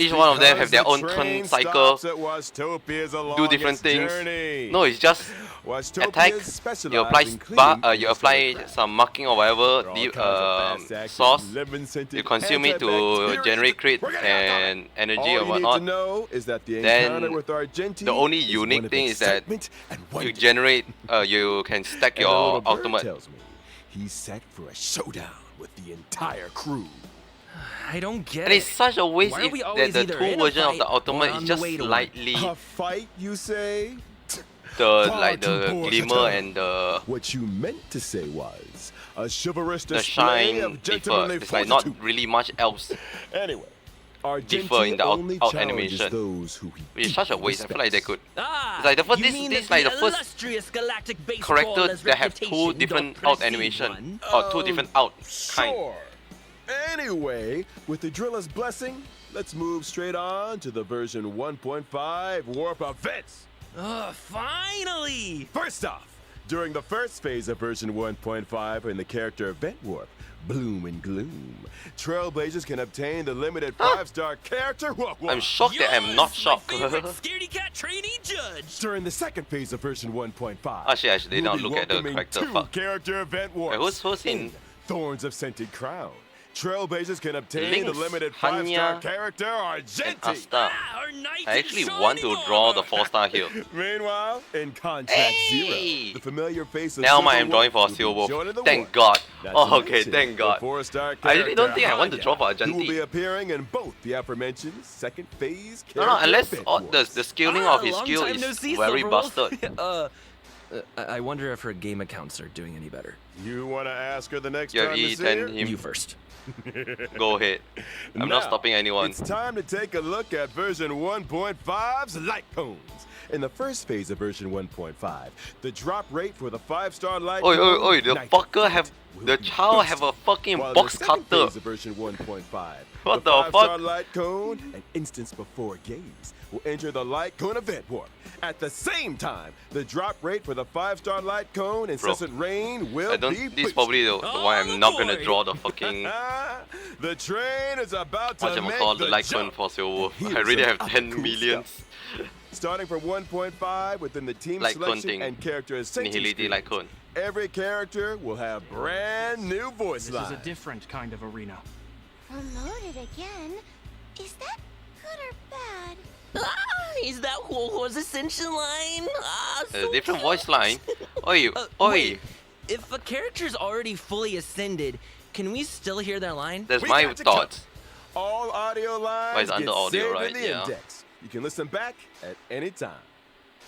Each one of them have Because their the own train turn cycle, stops at Washtopias along do different its things. journey. No, it's just Washtopias attack. specialize You apply in cleaning you apply crap. some marking or whatever All kinds of fast-acting, sauce. lemon-scented You consume it to antibacterials. generate crit We're gonna have and energy All or you need to whatnot. know is that the Then encounter with Argenti the only is unique one of thing is that excitement and You wonder. generate. You can stack And the little your bird ultimate. tells me he's set for a showdown with the entire crew. I don't get And it's it. such a waste Why are if we that always the either two in a version of the fight or ultimate on is the just way to one? slightly A fight, you say? like Far the too poor glimmer to and the What you meant to say was a chivalrous the display shine of differ. gentlemanly It's like not fortitude. really much else. Anyway, differ in the out only out challenges animation. those who he Which is such a deeply waste. I feel like they respects. could Ah, It's like the first- you this- mean this that like the the first illustrious galactic baseball character as that have two reputation different don't out precede animation one? or two different out kind. Sure. Anyway, with the Drilla's blessing, let's move straight on to the version 1.5 warp events. Finally! First off, during the first phase of version 1.5 in the character event warp, Bloom and Gloom, Trailblazers can obtain the limited 5-star character warp. I'm shocked that I'm not Yours, shocked. My favorite scaredy cat trainee judge. During the second phase of version 1.5, Actually, I did we'll not be look at the welcoming character. 2 Fuck. character event warps. who's in- Thorns of Scented Crown? Trailblazers can obtain the Lynx, limited 5-star Hanya, character and Argenti. Asta. Our knight I in actually want to shining draw the armor. 4-star here. Meanwhile, in Contract Hey! Zero, the familiar face of Now I am Silverwolf drawing for a will be Silverwolf. joining the Thank war. God. Not Oh, to okay, mention thank God. the 4-star I really don't think I want to character draw for Hanya, who will be Argenti. appearing in both the aforementioned second phase No, character unless event all the warps. scaling of his long skill time is no see, very Silverwolf. busted. I wonder if her game accounts are doing any better. You want to ask her the next You have time you see eaten her? him. You first. Go ahead. I'm not Now, stopping anyone. It's time to take a look at version 1.5's light cones. In the first phase of version 1.5, the drop rate for the 5-star light Oi, cone, oi, oi, the Night fucker Effect, have will the be child have a boosted. fucking While box the second cutter. phase of version 1.5, What the the 5-star fuck? light cone, an instance before gaze, will enter the light cone event warp. At the same time, the drop rate for the 5-star light cone, incessant rain, will I don't. be This is probably the one I'm not gonna draw the fucking The train is about to what make call the the like cone jump. for Silver. Here's I already some have 10 cool millions. stuff. Starting from 1.5 within the team Like cone selection thing. and characterization Nihility like screens, cone. every character will have brand new voice This lines. is a different kind of arena. Promoted again? Is that good or bad? Is that Huohuo's ascension line? A different voice line. Oi, oi. Wait, if a character's already fully ascended, can we still hear their line? That's We my got you thoughts. All audio lines Why is it get under audio, saved right? in the Yeah. index. You can listen back at any time.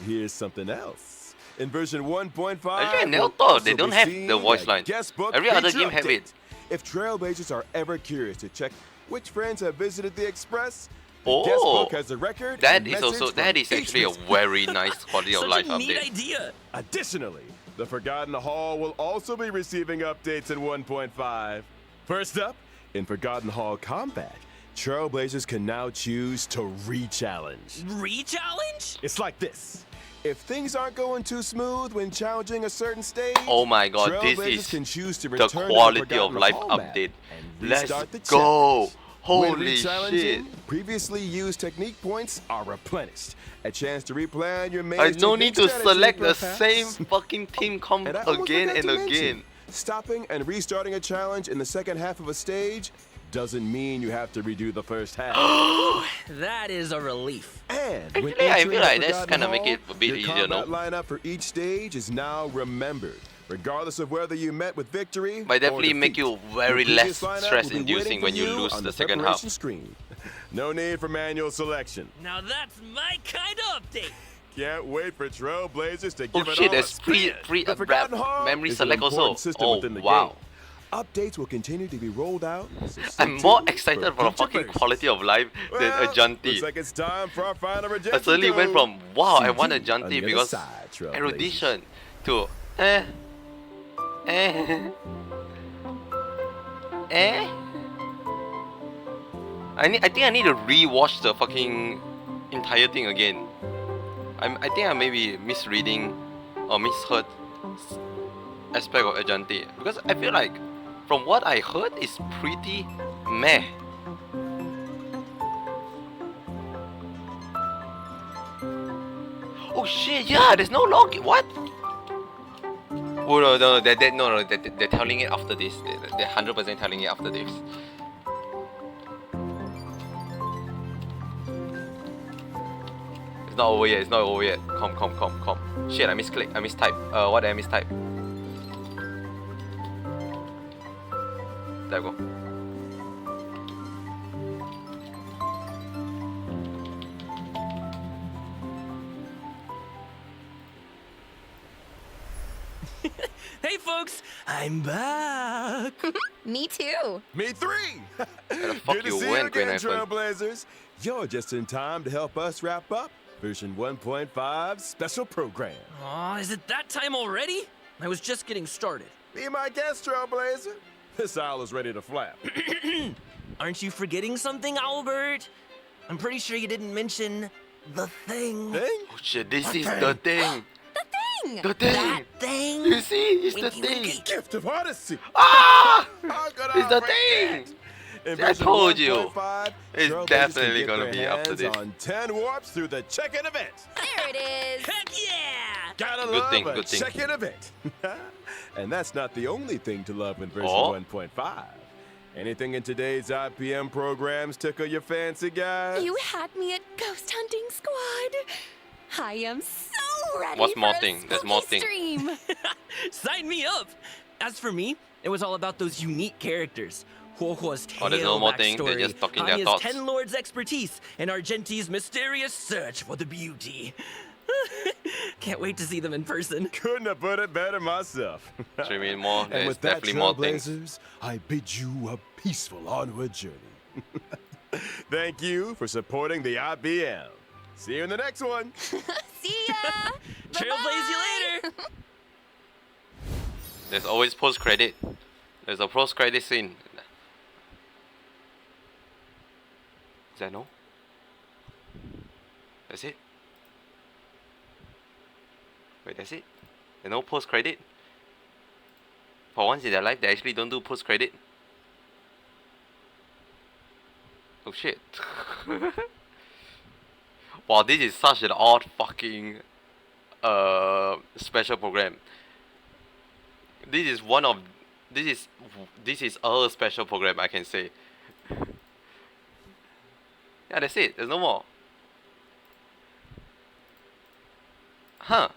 Here's something else. In version 1.5, Actually, I never we'll thought also they don't be have seeing the voice a line. guest book Every other feature game have update. it. If Trailblazers are ever curious to check which friends have visited the Express, the guest Oh, book has a record that and is message also from that is each actually a visitor. very nice quality of Such life a neat update. idea. Additionally, the Forgotten Hall will also be receiving updates in 1.5. First up, in Forgotten Hall Combat, Trailblazers can now choose to re-challenge. Re-challenge? It's like this. If things aren't going too smooth when challenging a certain stage, Oh my god, this Trailblazers is can choose to the return to quality Forgotten of life Hall map update. and Let's restart the go. challenge. When Holy re-challenging, shit. previously used technique points are replenished. A chance to replan your main I no need to strategy, select the perhaps. same fucking team comp And I almost again forgot and to mention, again. stopping and restarting a challenge in the second half of a stage doesn't mean you have to redo the first half. That is a relief. And when Actually, I entering feel the like that's Forgotten kinda make Hall, it a bit your easier, no? combat lineup for each stage is now remembered, regardless of whether you met with victory But or definitely make defeat. you very Your less previous lineup stress will be inducing waiting when for you lose on the second half. preparation screen. No need for manual selection. Now that's my kind of update. Can't wait for Trailblazers to Oh give it shit, all there's a free spin. The rap Forgotten Hall memory is an select also. important system Oh within the wow. game. Updates will continue to be rolled out. So stay I'm more tuned excited for the future fucking versions. quality of life than a Well, Janti. looks like it's time for our final I rejection suddenly went code. from wow, I See want a you on Janti the other because side, Trailblazers. erudition to I think I need to re-watch the fucking entire thing again. I think I may be misreading or misheard aspect of Ajanti because I feel like from what I heard it's pretty meh. Oh shit! Yeah, there's no log. What? Oh no, they're telling it after this. They're 100% telling it after this. It's not over yet. It's not over yet. Come. Shit, I misclick. I mistype. What did I mistype? There we go. Hey folks, I'm back. Me too. Me three. the fuck Good to you see went, you again, Green IPhone? Trailblazers. You're just in time to help us wrap up version 1.5 special program. Aw, is it that time already? I was just getting started. Be my guest, Trailblazer. This owl is ready to flap. Aren't you forgetting something, Albert? I'm pretty sure you didn't mention the thing. Thing? Oh shit, this is the thing. The thing. That thing? You see, it's the Winky, thing. winky. Gift of Odyssey. Ah! How could It's I the forget? thing. In See, I version told you. 1.5, It's Trailblazers definitely can get gonna their be after hands this. on 10 warps through the check-in event. There it is. Heck yeah! Gotta Good love thing, a good thing. check-in event. And that's not the only thing to love in version Oh. 1.5. Anything in today's IPM programs tickle your fancy, guys? You had me at Ghost Hunting Squad. I am so ready What's for more a thing? There's spooky more thing. stream. Sign me up! As for me, it was all about those unique characters. Huohuo's tale Oh, there's no more thing, they're backstory, just talking their Hanya's thoughts. 10 Lords' expertise, and Argenti's mysterious search for the beauty. Can't wait to see them in person. Couldn't have put it better myself. 3 minutes more. And There's with that, definitely more things. Trailblazers, I bid you a peaceful onward journey. Thank you for supporting the IBM. See you in the next one. See ya! Trailblaze you later! There's always post credit. There's a post credit scene. Is that no? That's it? Wait, that's it? There's no post credit? For once in their life, they actually don't do post credit. Oh shit. Wow, this is such an odd fucking special program. This is one of this is a special program, I can say. Yeah, that's it. There's no more. Huh.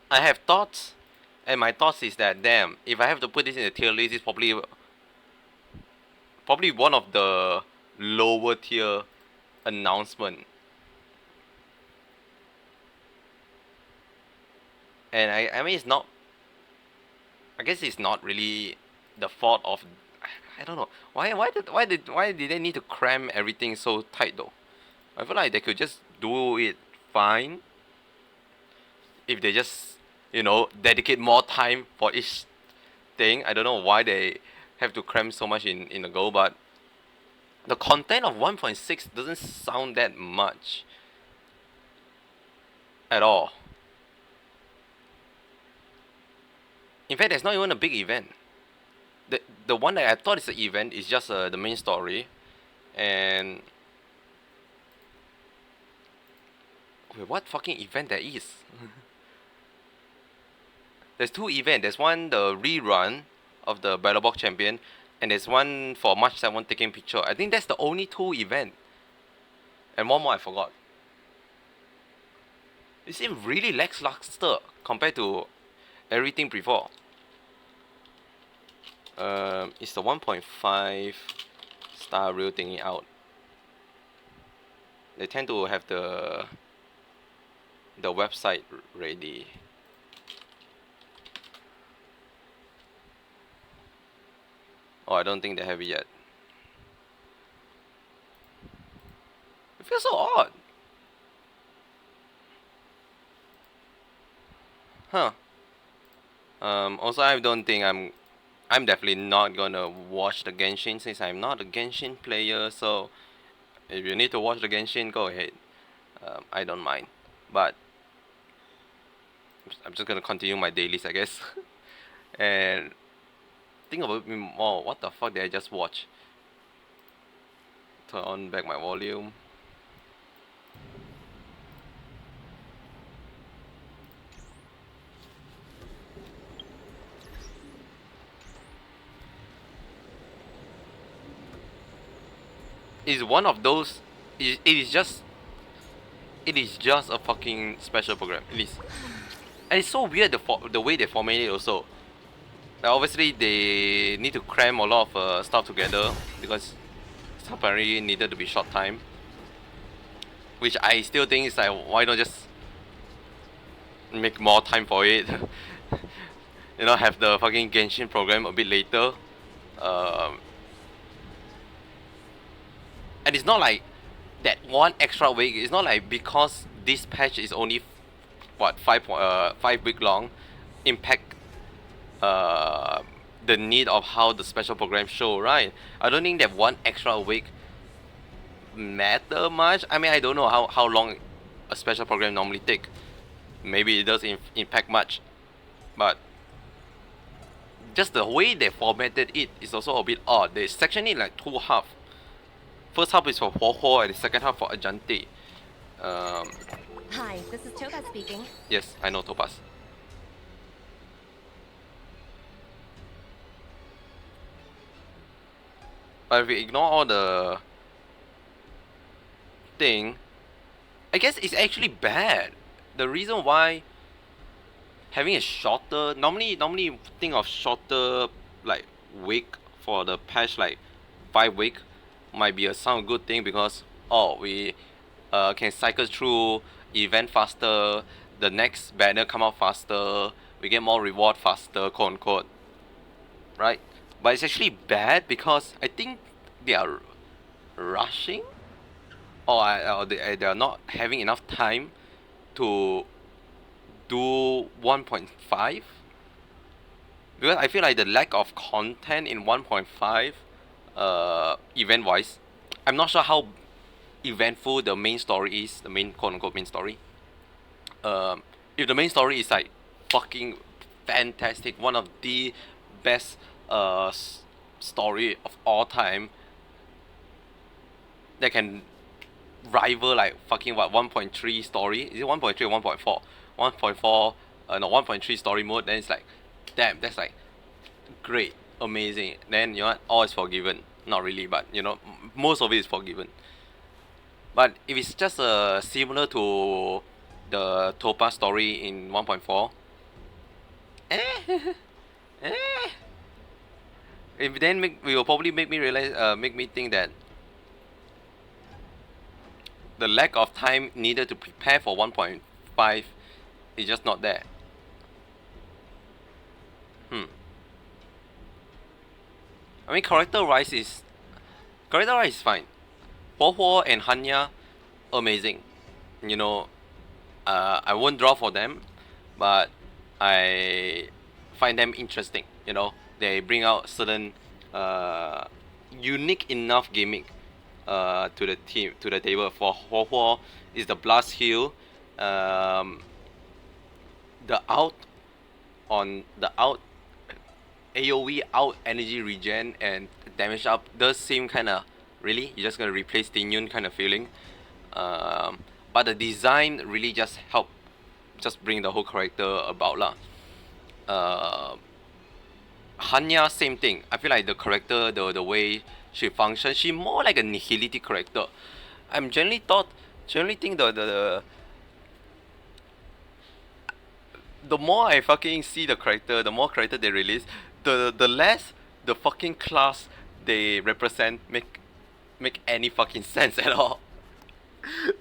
I have thoughts, and my thoughts is that damn, if I have to put this in a tier list, it's probably one of the lower tier announcement. And I mean, it's not. I guess it's not really the fault of. I don't know why did they need to cram everything so tight though? I feel like they could just do it fine if they just dedicate more time for each thing. I don't know why they have to cram so much in a go, but the content of 1.6 doesn't sound that much at all. In fact, there's not even a big event. The one that I thought is an event is just the main story, and wait, what fucking event there is? There's two events. There's one, the rerun of the Battle Box Champion, and there's one for March 7 taking picture. I think that's the only two events. And one more I forgot. It seems really lackluster compared to everything before. It's the 1.5 star real thingy out. They tend to have the website ready. Oh, I don't think they have it yet. It feels so odd. Huh. Also, I don't think I'm definitely not gonna watch the Genshin since I'm not a Genshin player. So if you need to watch the Genshin, go ahead. I don't mind, but I'm just gonna continue my dailies, I guess. And think about me more. What the fuck did I just watch? Turn on back my volume. Is one of those. It is just a fucking special program. It is, and it's so weird the way they format it also. Like obviously they need to cram a lot of stuff together because it's apparently needed to be short time. Which I still think is like, why not just make more time for it? Have the fucking Genshin program a bit later. And it's not like that one extra week. It's not like because this patch is only 5 week long, impact the need of how the special program show, right? I don't think that one extra week matter much. I mean, I don't know how long a special program normally take. Maybe it does impact much, but just the way they formatted it is also a bit odd. They section it like two half. First half is for Huohuo and the second half for Ajante. Hi, this is Toga speaking. Yes, I know Topaz. But if we ignore all the thing, I guess it's actually bad. The reason why having a shorter, normally think of shorter week for the patch, 5 week might be a sound good thing because oh, we can cycle through event faster, the next banner come out faster, we get more reward faster, quote unquote, right? But it's actually bad because I think they are rushing, or they are not having enough time to do 1.5, because I feel like the lack of content in 1.5 event wise, I'm not sure how eventful the main story is, the main quote unquote main story. If the main story is like fucking fantastic, one of the best story of all time, that can rival like fucking what 1.3 story, is it 1.3 or 1.4, 1.4 no 1.3 story mode, then it's like damn, that's like great, amazing, then you know what, all is forgiven. Not really, but you know, most of it is forgiven. But if it's just similar to the Topa story in 1.4, eh, eh, if then it will probably make me realize, make me think that the lack of time needed to prepare for 1.5 is just not there. I mean, character-wise is fine. Huo and Hanya, amazing. You know, I won't draw for them, but I find them interesting. You know, they bring out certain unique enough gimmick to the team, to the table. For Huo is the blast heal, the out AoE out energy regen and damage up does seem kind of, really, you're just gonna replace Tinyun kind of feeling. But the design really just help, just bring the whole character about lah. Hanya, same thing. I feel like the character, the way she functions, she more like a nihility character. I'm generally think the more I fucking see the character, the more character they release, the less the fucking class they represent make any fucking sense at all.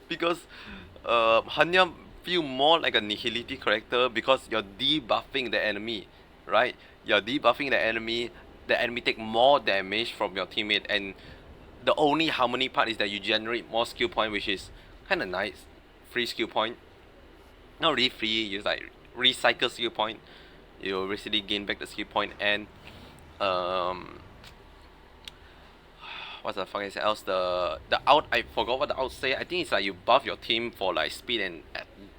Because Hanya feel more like a nihility character because you're debuffing the enemy, right? You're debuffing the enemy take more damage from your teammate, and the only harmony part is that you generate more skill point, which is kind of nice. Free skill point. Not really free, you like recycle skill point. You basically gain back the skill point, and what's the fucking else? The out, I forgot what the out say. I think it's like you buff your team for like speed and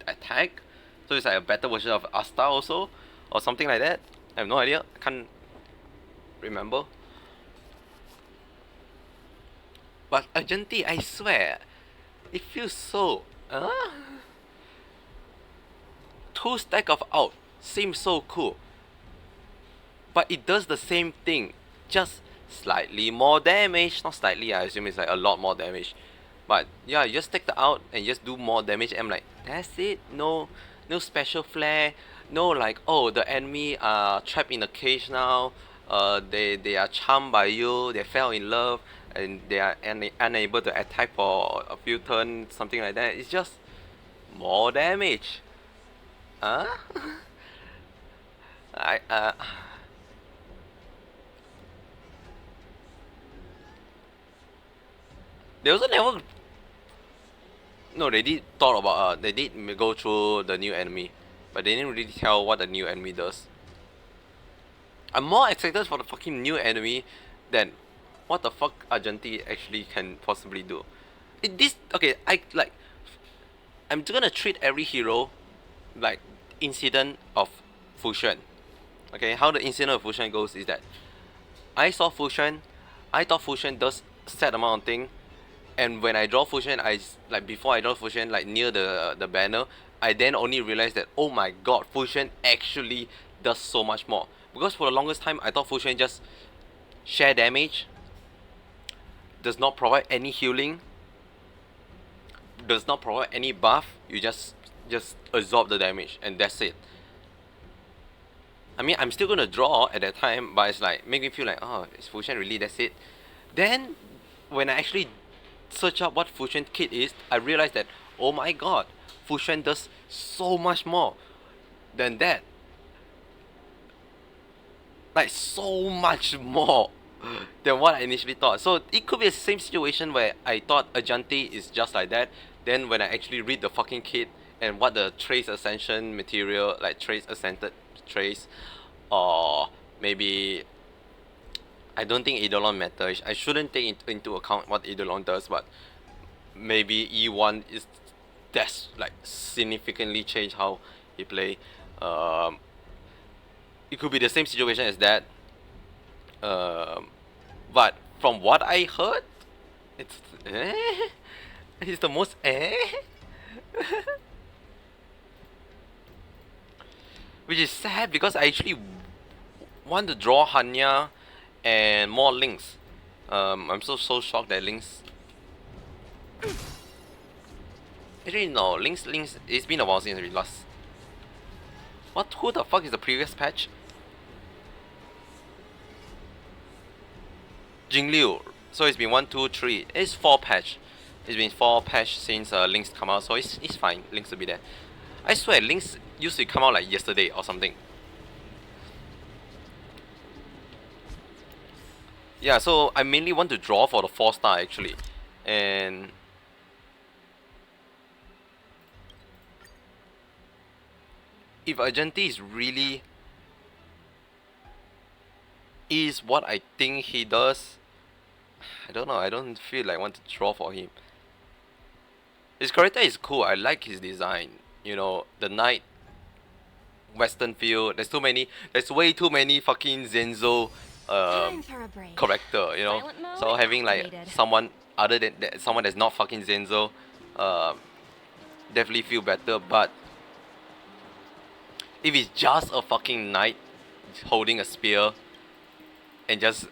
attack, so it's like a better version of Asta also, or something like that. I have no idea. I can't remember. But Argenti, I swear, it feels so. 2 stack of out seems so cool, but it does the same thing, just slightly more damage. Not slightly, I assume it's like a lot more damage. But yeah, you just take the out and just do more damage. And I'm like, that's it. No special flair. No like, oh, the enemy are trapped in a cage now. They are charmed by you. They fell in love and they are unable to attack for a few turns. Something like that. It's just more damage. Huh? They also never. No, they did talk about. They did go through the new enemy, but they didn't really tell what the new enemy does. I'm more excited for the fucking new enemy than what the fuck Argenti actually can possibly do. Okay. I'm gonna treat every hero like incident of Fusion. Okay, how the incident of Fusion goes is that I thought Fusion does set amount of thing, and when I draw Fusion, before I draw Fusion, like near the banner, I then only realized that, oh my god, Fusion actually does so much more. Because for the longest time I thought Fusion just share damage, does not provide any healing, does not provide any buff, you just absorb the damage and that's it. I mean, I'm still gonna draw at that time, but it's like make me feel like, oh, is Fusion really that's it? Then when I actually search up what Fusion Kit is, I realized that, oh my god, Fusion does so much more than that. Like, so much more than what I initially thought. So it could be the same situation where I thought Ajanti is just like that. Then when I actually read the fucking kit and what the trace ascension material, like trace ascended trace, or maybe I don't think Eidolon matters. I shouldn't take into account what Eidolon does, but maybe E1 is that's like significantly change how he play. It could be the same situation as that. But from what I heard, it's he's the most which is sad because I actually want to draw Hanya and more links. I'm so shocked that links. Actually no, links. It's been a while since we last. What? Who the fuck is the previous patch? Jingliu. So it's been 1, 2, 3. It's 4 patch. It's been 4 patch since links come out, so it's fine. Links will be there. I swear, links used to come out like yesterday or something. Yeah, so I mainly want to draw for the 4-star actually, and if Argenti is really is what I think he does, I don't know. I don't feel like I want to draw for him. His character is cool. I like his design. You know, the knight, Western feel. There's way too many fucking Zenzo character. You know, so having like someone other than that, someone that's not fucking Zenzo, definitely feel better. But if it's just a fucking knight holding a spear and just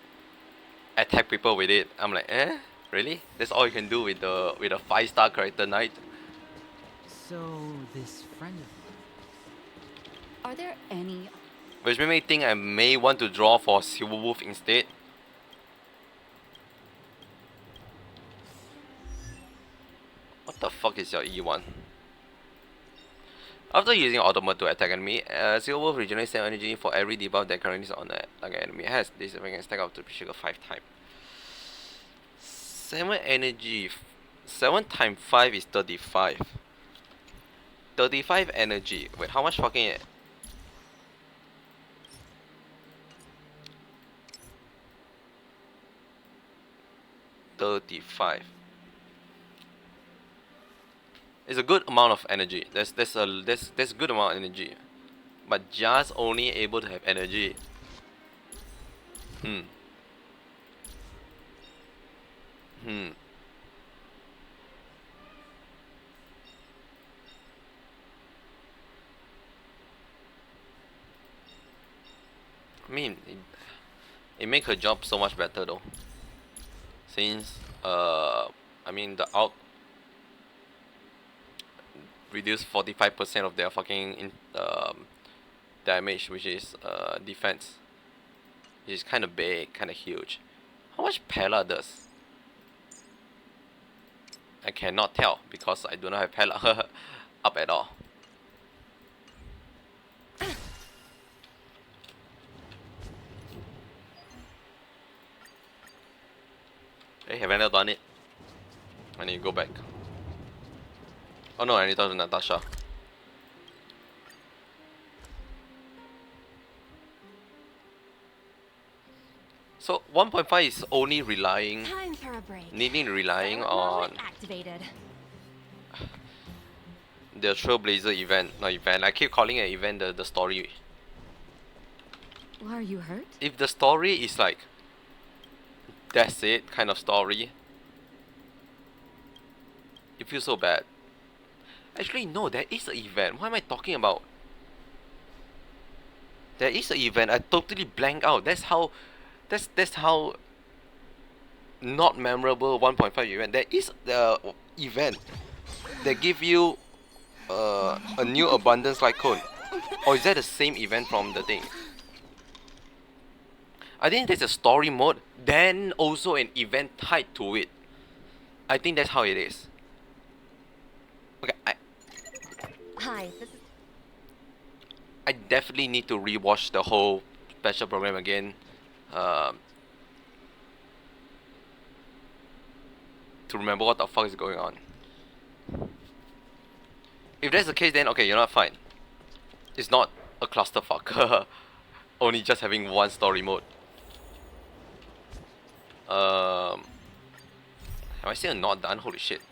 attack people with it, I'm like, really? That's all you can do with a 5-star character knight? So this friend of Are there any... Which made me think I may want to draw for Silver Wolf instead. What the fuck is your E1? After using Ultimate to attack enemy, Silver Wolf regenerates 7 energy for every debuff that currently is on the target enemy has. This effect can stack up to trigger 5 times. 7 energy. 7 times 5 is 35. 35 energy. Wait, how much fucking... 35. It's a good amount of energy. That's a good amount of energy, but just only able to have energy. I mean, it makes her job so much better though. Since I mean the out reduce 45% of their fucking damage, which is defense. Which is kind of big, kind of huge. How much Pella does? I cannot tell because I do not have Pella up at all. Hey, haven't I done it? I need to go back. Oh no, I need to talk to Natasha. So 1.5 is only relying, Time for a break. relying on Activated. the Trailblazer event. Not event. I keep calling it event the story. Are you hurt? If the story is like that's it kind of story, it feels so bad. Actually no, there is an event. What am I talking about? There is an event. I totally blanked out. That's how not memorable 1.5 event. There is the event that give you a new abundance like cone. Or is that the same event from the thing? I think there's a story mode, then also an event tied to it. I think that's how it is. Okay, Hi, this is. I definitely need to rewatch the whole special program again, um, to remember what the fuck is going on. If that's the case, then okay, you're not fine. It's not a clusterfuck. Only just having one story mode. Am I still not done? Holy shit.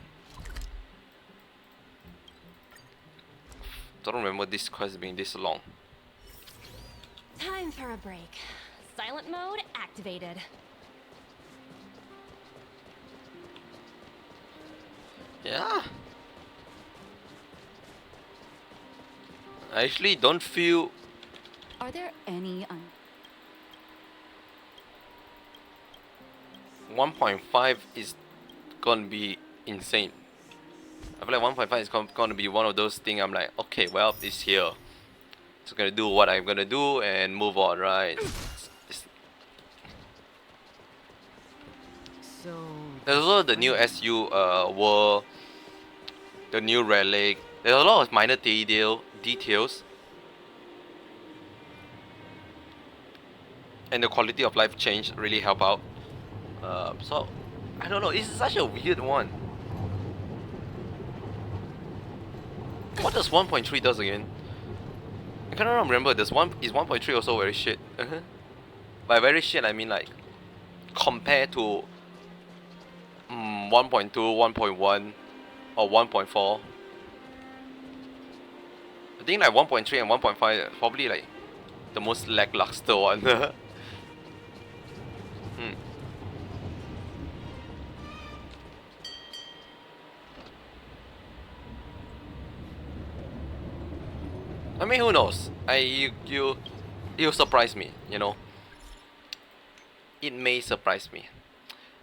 Don't remember this quest being this long. Time for a break. Silent mode activated. Yeah. I actually don't feel. Are there any 1.5 is gonna be insane. I feel like 1.5 is gonna be one of those things I'm like, okay, well, it's here. So gonna do what I'm gonna do and move on, right? So. There's also the new SU world, the new relic. There's a lot of minor details. And the quality of life change really help out. So, I don't know, it's such a weird one. What does 1.3 does again? I cannot remember. Is 1.3 also very shit? By very shit I mean like compared to 1.2, 1.1 or 1.4. I think like 1.3 and 1.5 probably like the most lackluster one. I mean, who knows? You surprise me, you know. It may surprise me.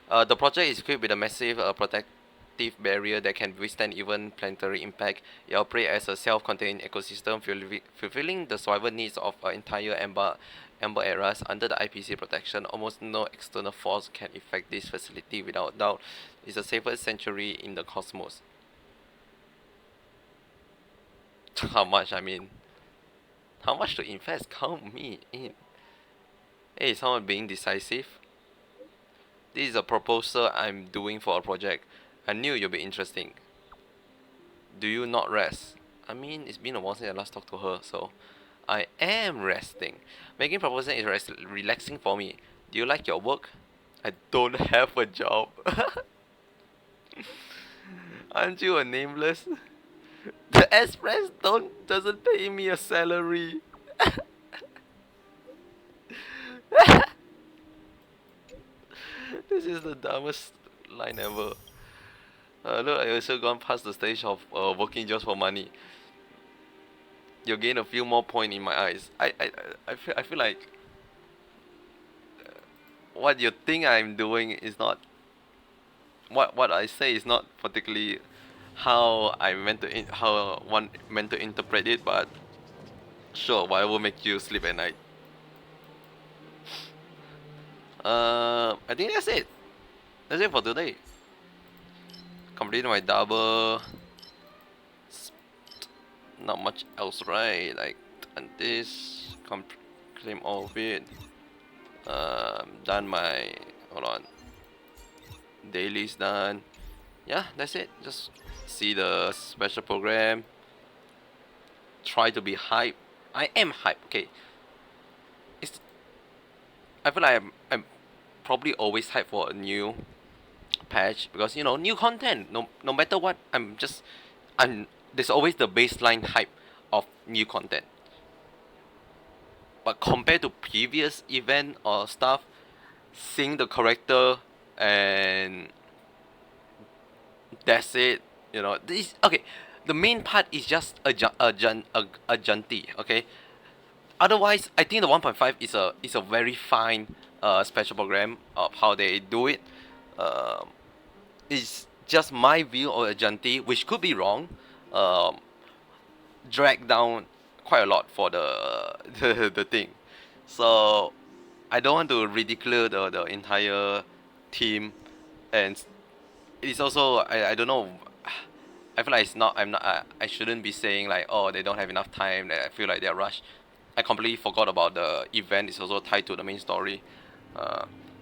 The project is equipped with a massive protective barrier that can withstand even planetary impact. It operates as a self-contained ecosystem, fulfilling the survival needs of entire Amber eras. Under the IPC protection, almost no external force can affect this facility. Without doubt, it's the safest sanctuary in the cosmos. How much? I mean, how much to invest? Count me in. Hey, someone being decisive. This is a proposal I'm doing for a project. I knew you'll be interesting. Do you not rest? I mean, it's been a while since I last talked to her, so I am resting. Making proposal is relaxing for me. Do you like your work? I don't have a job. Aren't you a nameless? The Express doesn't pay me a salary. This is the dumbest line ever. Look, I also gone past the stage of working just for money. You'll gain a few more points in my eyes. I feel like what you think I'm doing is not what I say is not particularly how I meant to how one meant to interpret it, but sure, whatever makes you sleep at night. I think that's it. That's it for today. Completed my double. Not much else, right? Like, and this, claim all of it. Done my, hold on. Daily's done. Yeah, that's it. Just see the special program. Try to be hype. I am hype. Okay. I feel like I'm probably always hyped for a new patch because you know new content. No matter what, there's always the baseline hype of new content. But compared to previous event or stuff, seeing the character and that's it. You know this. Okay, the main part is just a janty. Okay. Otherwise, I think the 1.5 is a very fine special program of how they do it. It's just my view of Ajanti, which could be wrong. Dragged down quite a lot for the thing, so I don't want to ridicule the entire team and it is also I don't know. I feel like it's not. I'm not. I shouldn't be saying like, oh, they don't have enough time. That I feel like they're rushed. I completely forgot about the event. It's also tied to the main story.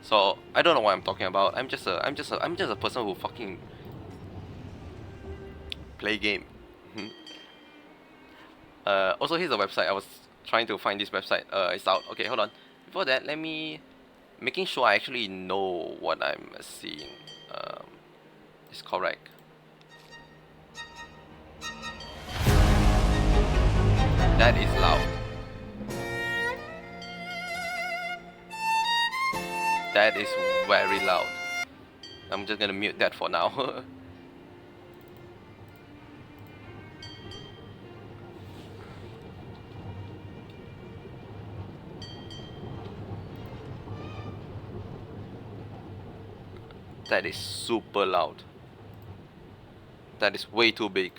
So I don't know what I'm talking about. I'm just a person who fucking play game. Also, here's the website. I was trying to find this website. It's out. Okay, hold on. Before that, let me making sure I actually know what I'm seeing. Is correct. That is loud. That is very loud. I'm just gonna mute that for now. That is super loud. That is way too big.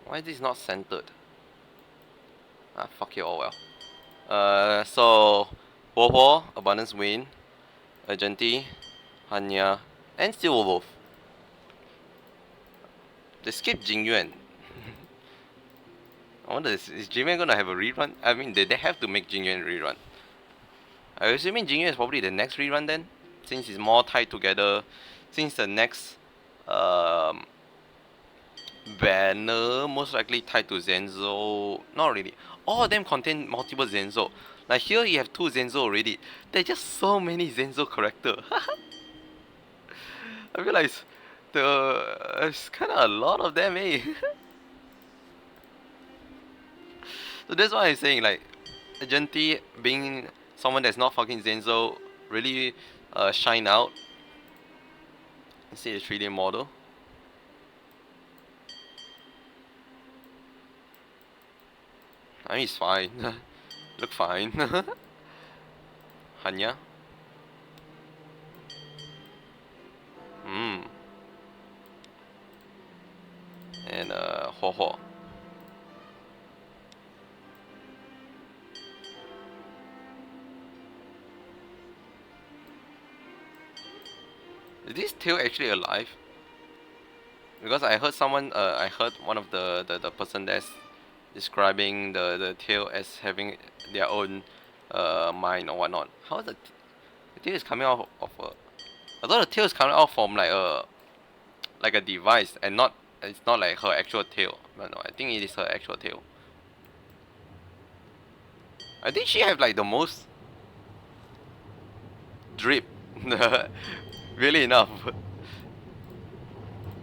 Why is this not centered? Ah, fuck it, oh well. So, Huo, Abundance Wind, Urgenty, Hanya, and Silver Wolf. They skipped Jingyuan. I wonder, is Jingyuan gonna have a rerun? I mean, they have to make Jingyuan rerun. I'm assuming Jingyuan is probably the next rerun then, since it's more tied together. Since the next banner most likely tied to Zenzo. Not really. All of them contain multiple Zenzo. Like here you have 2 Zenzo already. There's just so many Zenzo character. I realize it's kinda a lot of them, eh? So that's why I'm saying like Agenti being someone that's not fucking Zenzo really shine out. Let's see the 3D model. I mean, it's fine. Look fine. Hanya. And Ho Ho. Is this tail actually alive? Because I heard someone, I heard one of the person that's describing the tail as having their own mind or whatnot. How is the tail is coming out of a? I thought the tail is coming out from like a device and not. It's not like her actual tail. No, I think it is her actual tail. I think she have like the most drip. Really enough.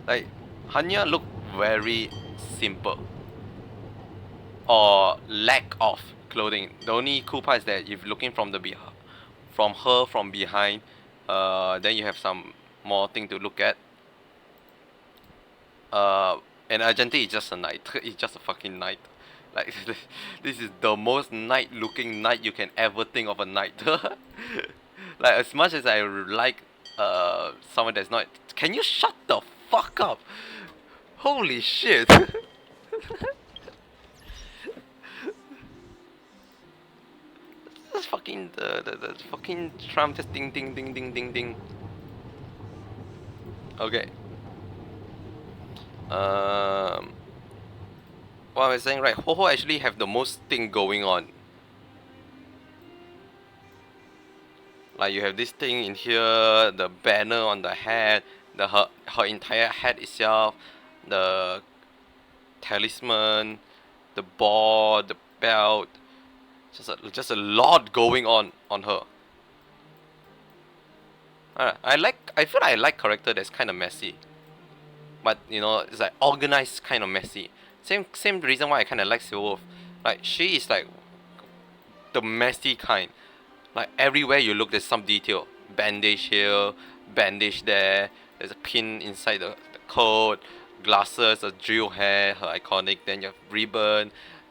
Like Hanya look very simple. Or lack of clothing. The only cool part is that if looking from the from her from behind, then you have some more thing to look at. And Argenti is just a knight. It's just a fucking knight. Like this is the most knight looking knight you can ever think of a knight. Like as much as I like someone that's not, can you shut the fuck up? Holy shit. That's fucking the fucking Trump just ding ding ding ding ding ding. Okay. What I was saying, right? Ho Ho actually have the most thing going on. Like you have this thing in here, the banner on the head, her entire head itself, the talisman, the ball, the belt, just a lot going on her. I feel like I like character that's kind of messy, but you know it's like organized kind of messy. Same reason why I kind of like Silverwolf. Like she is like the messy kind. Like everywhere you look, there's some detail. Bandage here, bandage there. There's a pin inside the coat. Glasses, a drill hair, her iconic. Then you have ribbon,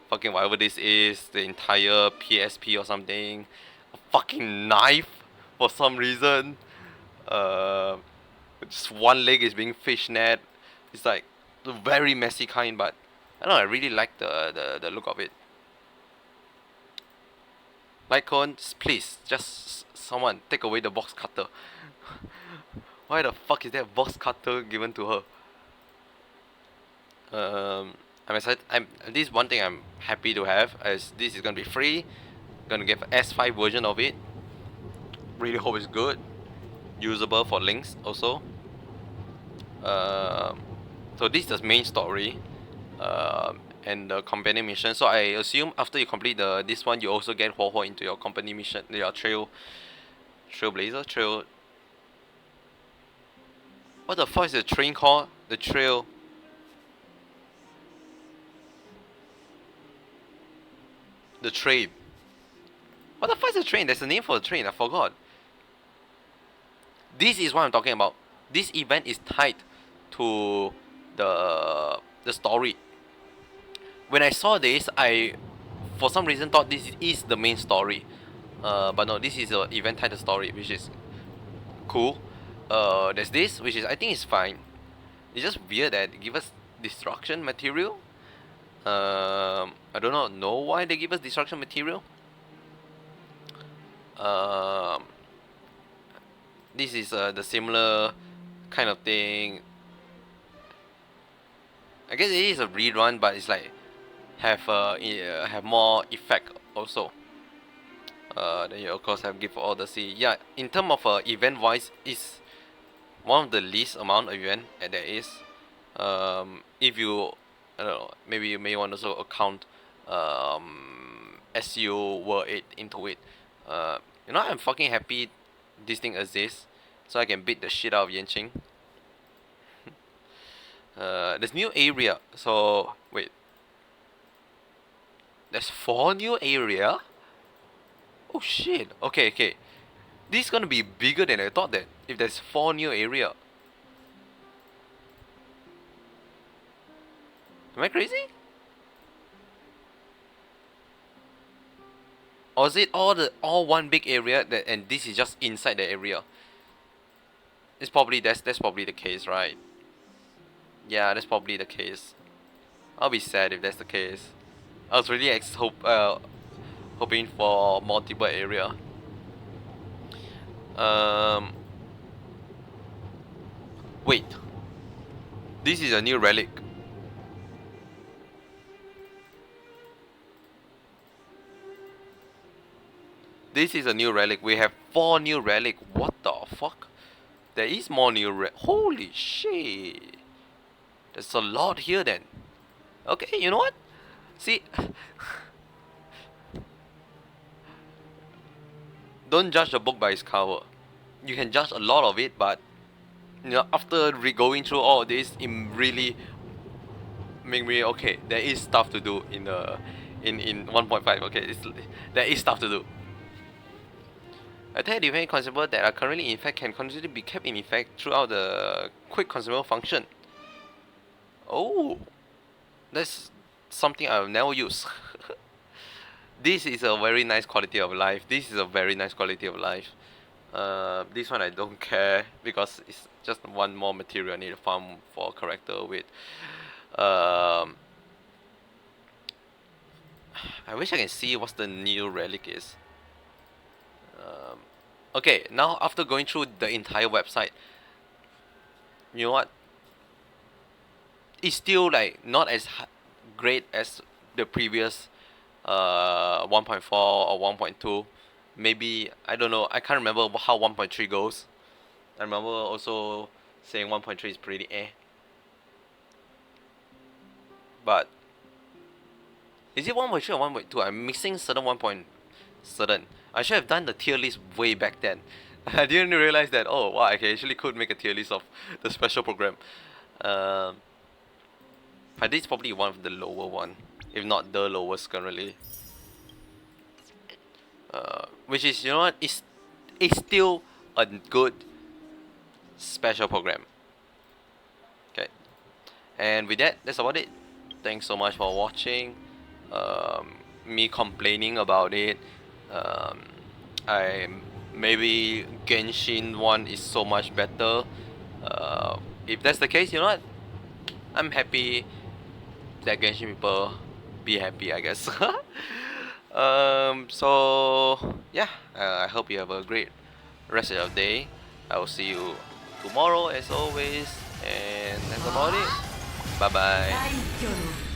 fucking whatever this is. The entire PSP or something. A fucking knife for some reason. Just one leg is being fishnet. It's like the very messy kind, but I don't know. I really like the look of it. Lycon, please, just someone take away the box cutter. Why the fuck is that box cutter given to her? I'm excited. This is one thing I'm happy to have, as this is gonna be free. Gonna get S5 version of it. Really hope it's good, usable for links also. So this is the main story, and the companion mission. So I assume after you complete this one, you also get Ho into your company mission, your trailblazer trail. What the fuck is the train called? The trail. The train. What the fuck is the train? There's a name for the train. I forgot. This is what I'm talking about. This event is tied to the story. When I saw this, I for some reason thought this is the main story. But no, this is an event tied to story, which is cool. There's this, which is I think is fine. It's just weird that they give us destruction material. I do not know why they give us destruction material. This is the similar kind of thing. I guess it is a rerun, but it's like have more effect also. Then you of course have give all the C. Yeah, in terms of event wise, is one of the least amount of event that there is. If you, I don't know, maybe you may want to also account SU World 8 into it. You know, I'm fucking happy this thing exists, so I can beat the shit out of Yanqing. There's new area, so wait. There's 4 new area? Oh shit, okay. This is gonna be bigger than I thought that, if there's 4 new area. Am I crazy? Or is it all one big area that, and this is just inside the area? It's probably that's probably the case, right? Yeah, that's probably the case. I'll be sad if that's the case. I was really hoping for multiple area. Wait. This is a new relic. This is a new relic. We have 4 new relic. What the fuck? There is more new relic. Holy shit. There's a lot here then. Okay, you know what? See, don't judge a book by its cover. You can judge a lot of it, but you know, after going through all of this, it really make me okay. There is stuff to do in 1.5. Okay, there is stuff to do. Attack defense consumable that are currently in effect can continue to be kept in effect throughout the quick consumable function. Oh, that's something I'll never use. This is a very nice quality of life. This is a very nice quality of life. This one I don't care because it's just one more material I need to farm for a character with. I wish I can see what's the new relic is. Okay, now after going through the entire website, you know what? It's still like not as great as the previous 1.4 or 1.2. Maybe, I don't know, I can't remember how 1.3 goes. I remember also saying 1.3 is pretty But is it 1.3 or 1.2? I'm mixing certain. I should have done the tier list way back then. I didn't realize that, oh wow, I actually could make a tier list of the special program. But this is probably one of the lower one, if not the lowest currently. Which is, you know what, it's still a good special program. Okay, and with that, that's about it. Thanks so much for watching. Me complaining about it. Maybe Genshin one is so much better. If that's the case, you know what, I'm happy that Genshin people be happy, I guess. So yeah, I hope you have a great rest of your day. I will see you tomorrow as always, and that's about it. Bye bye.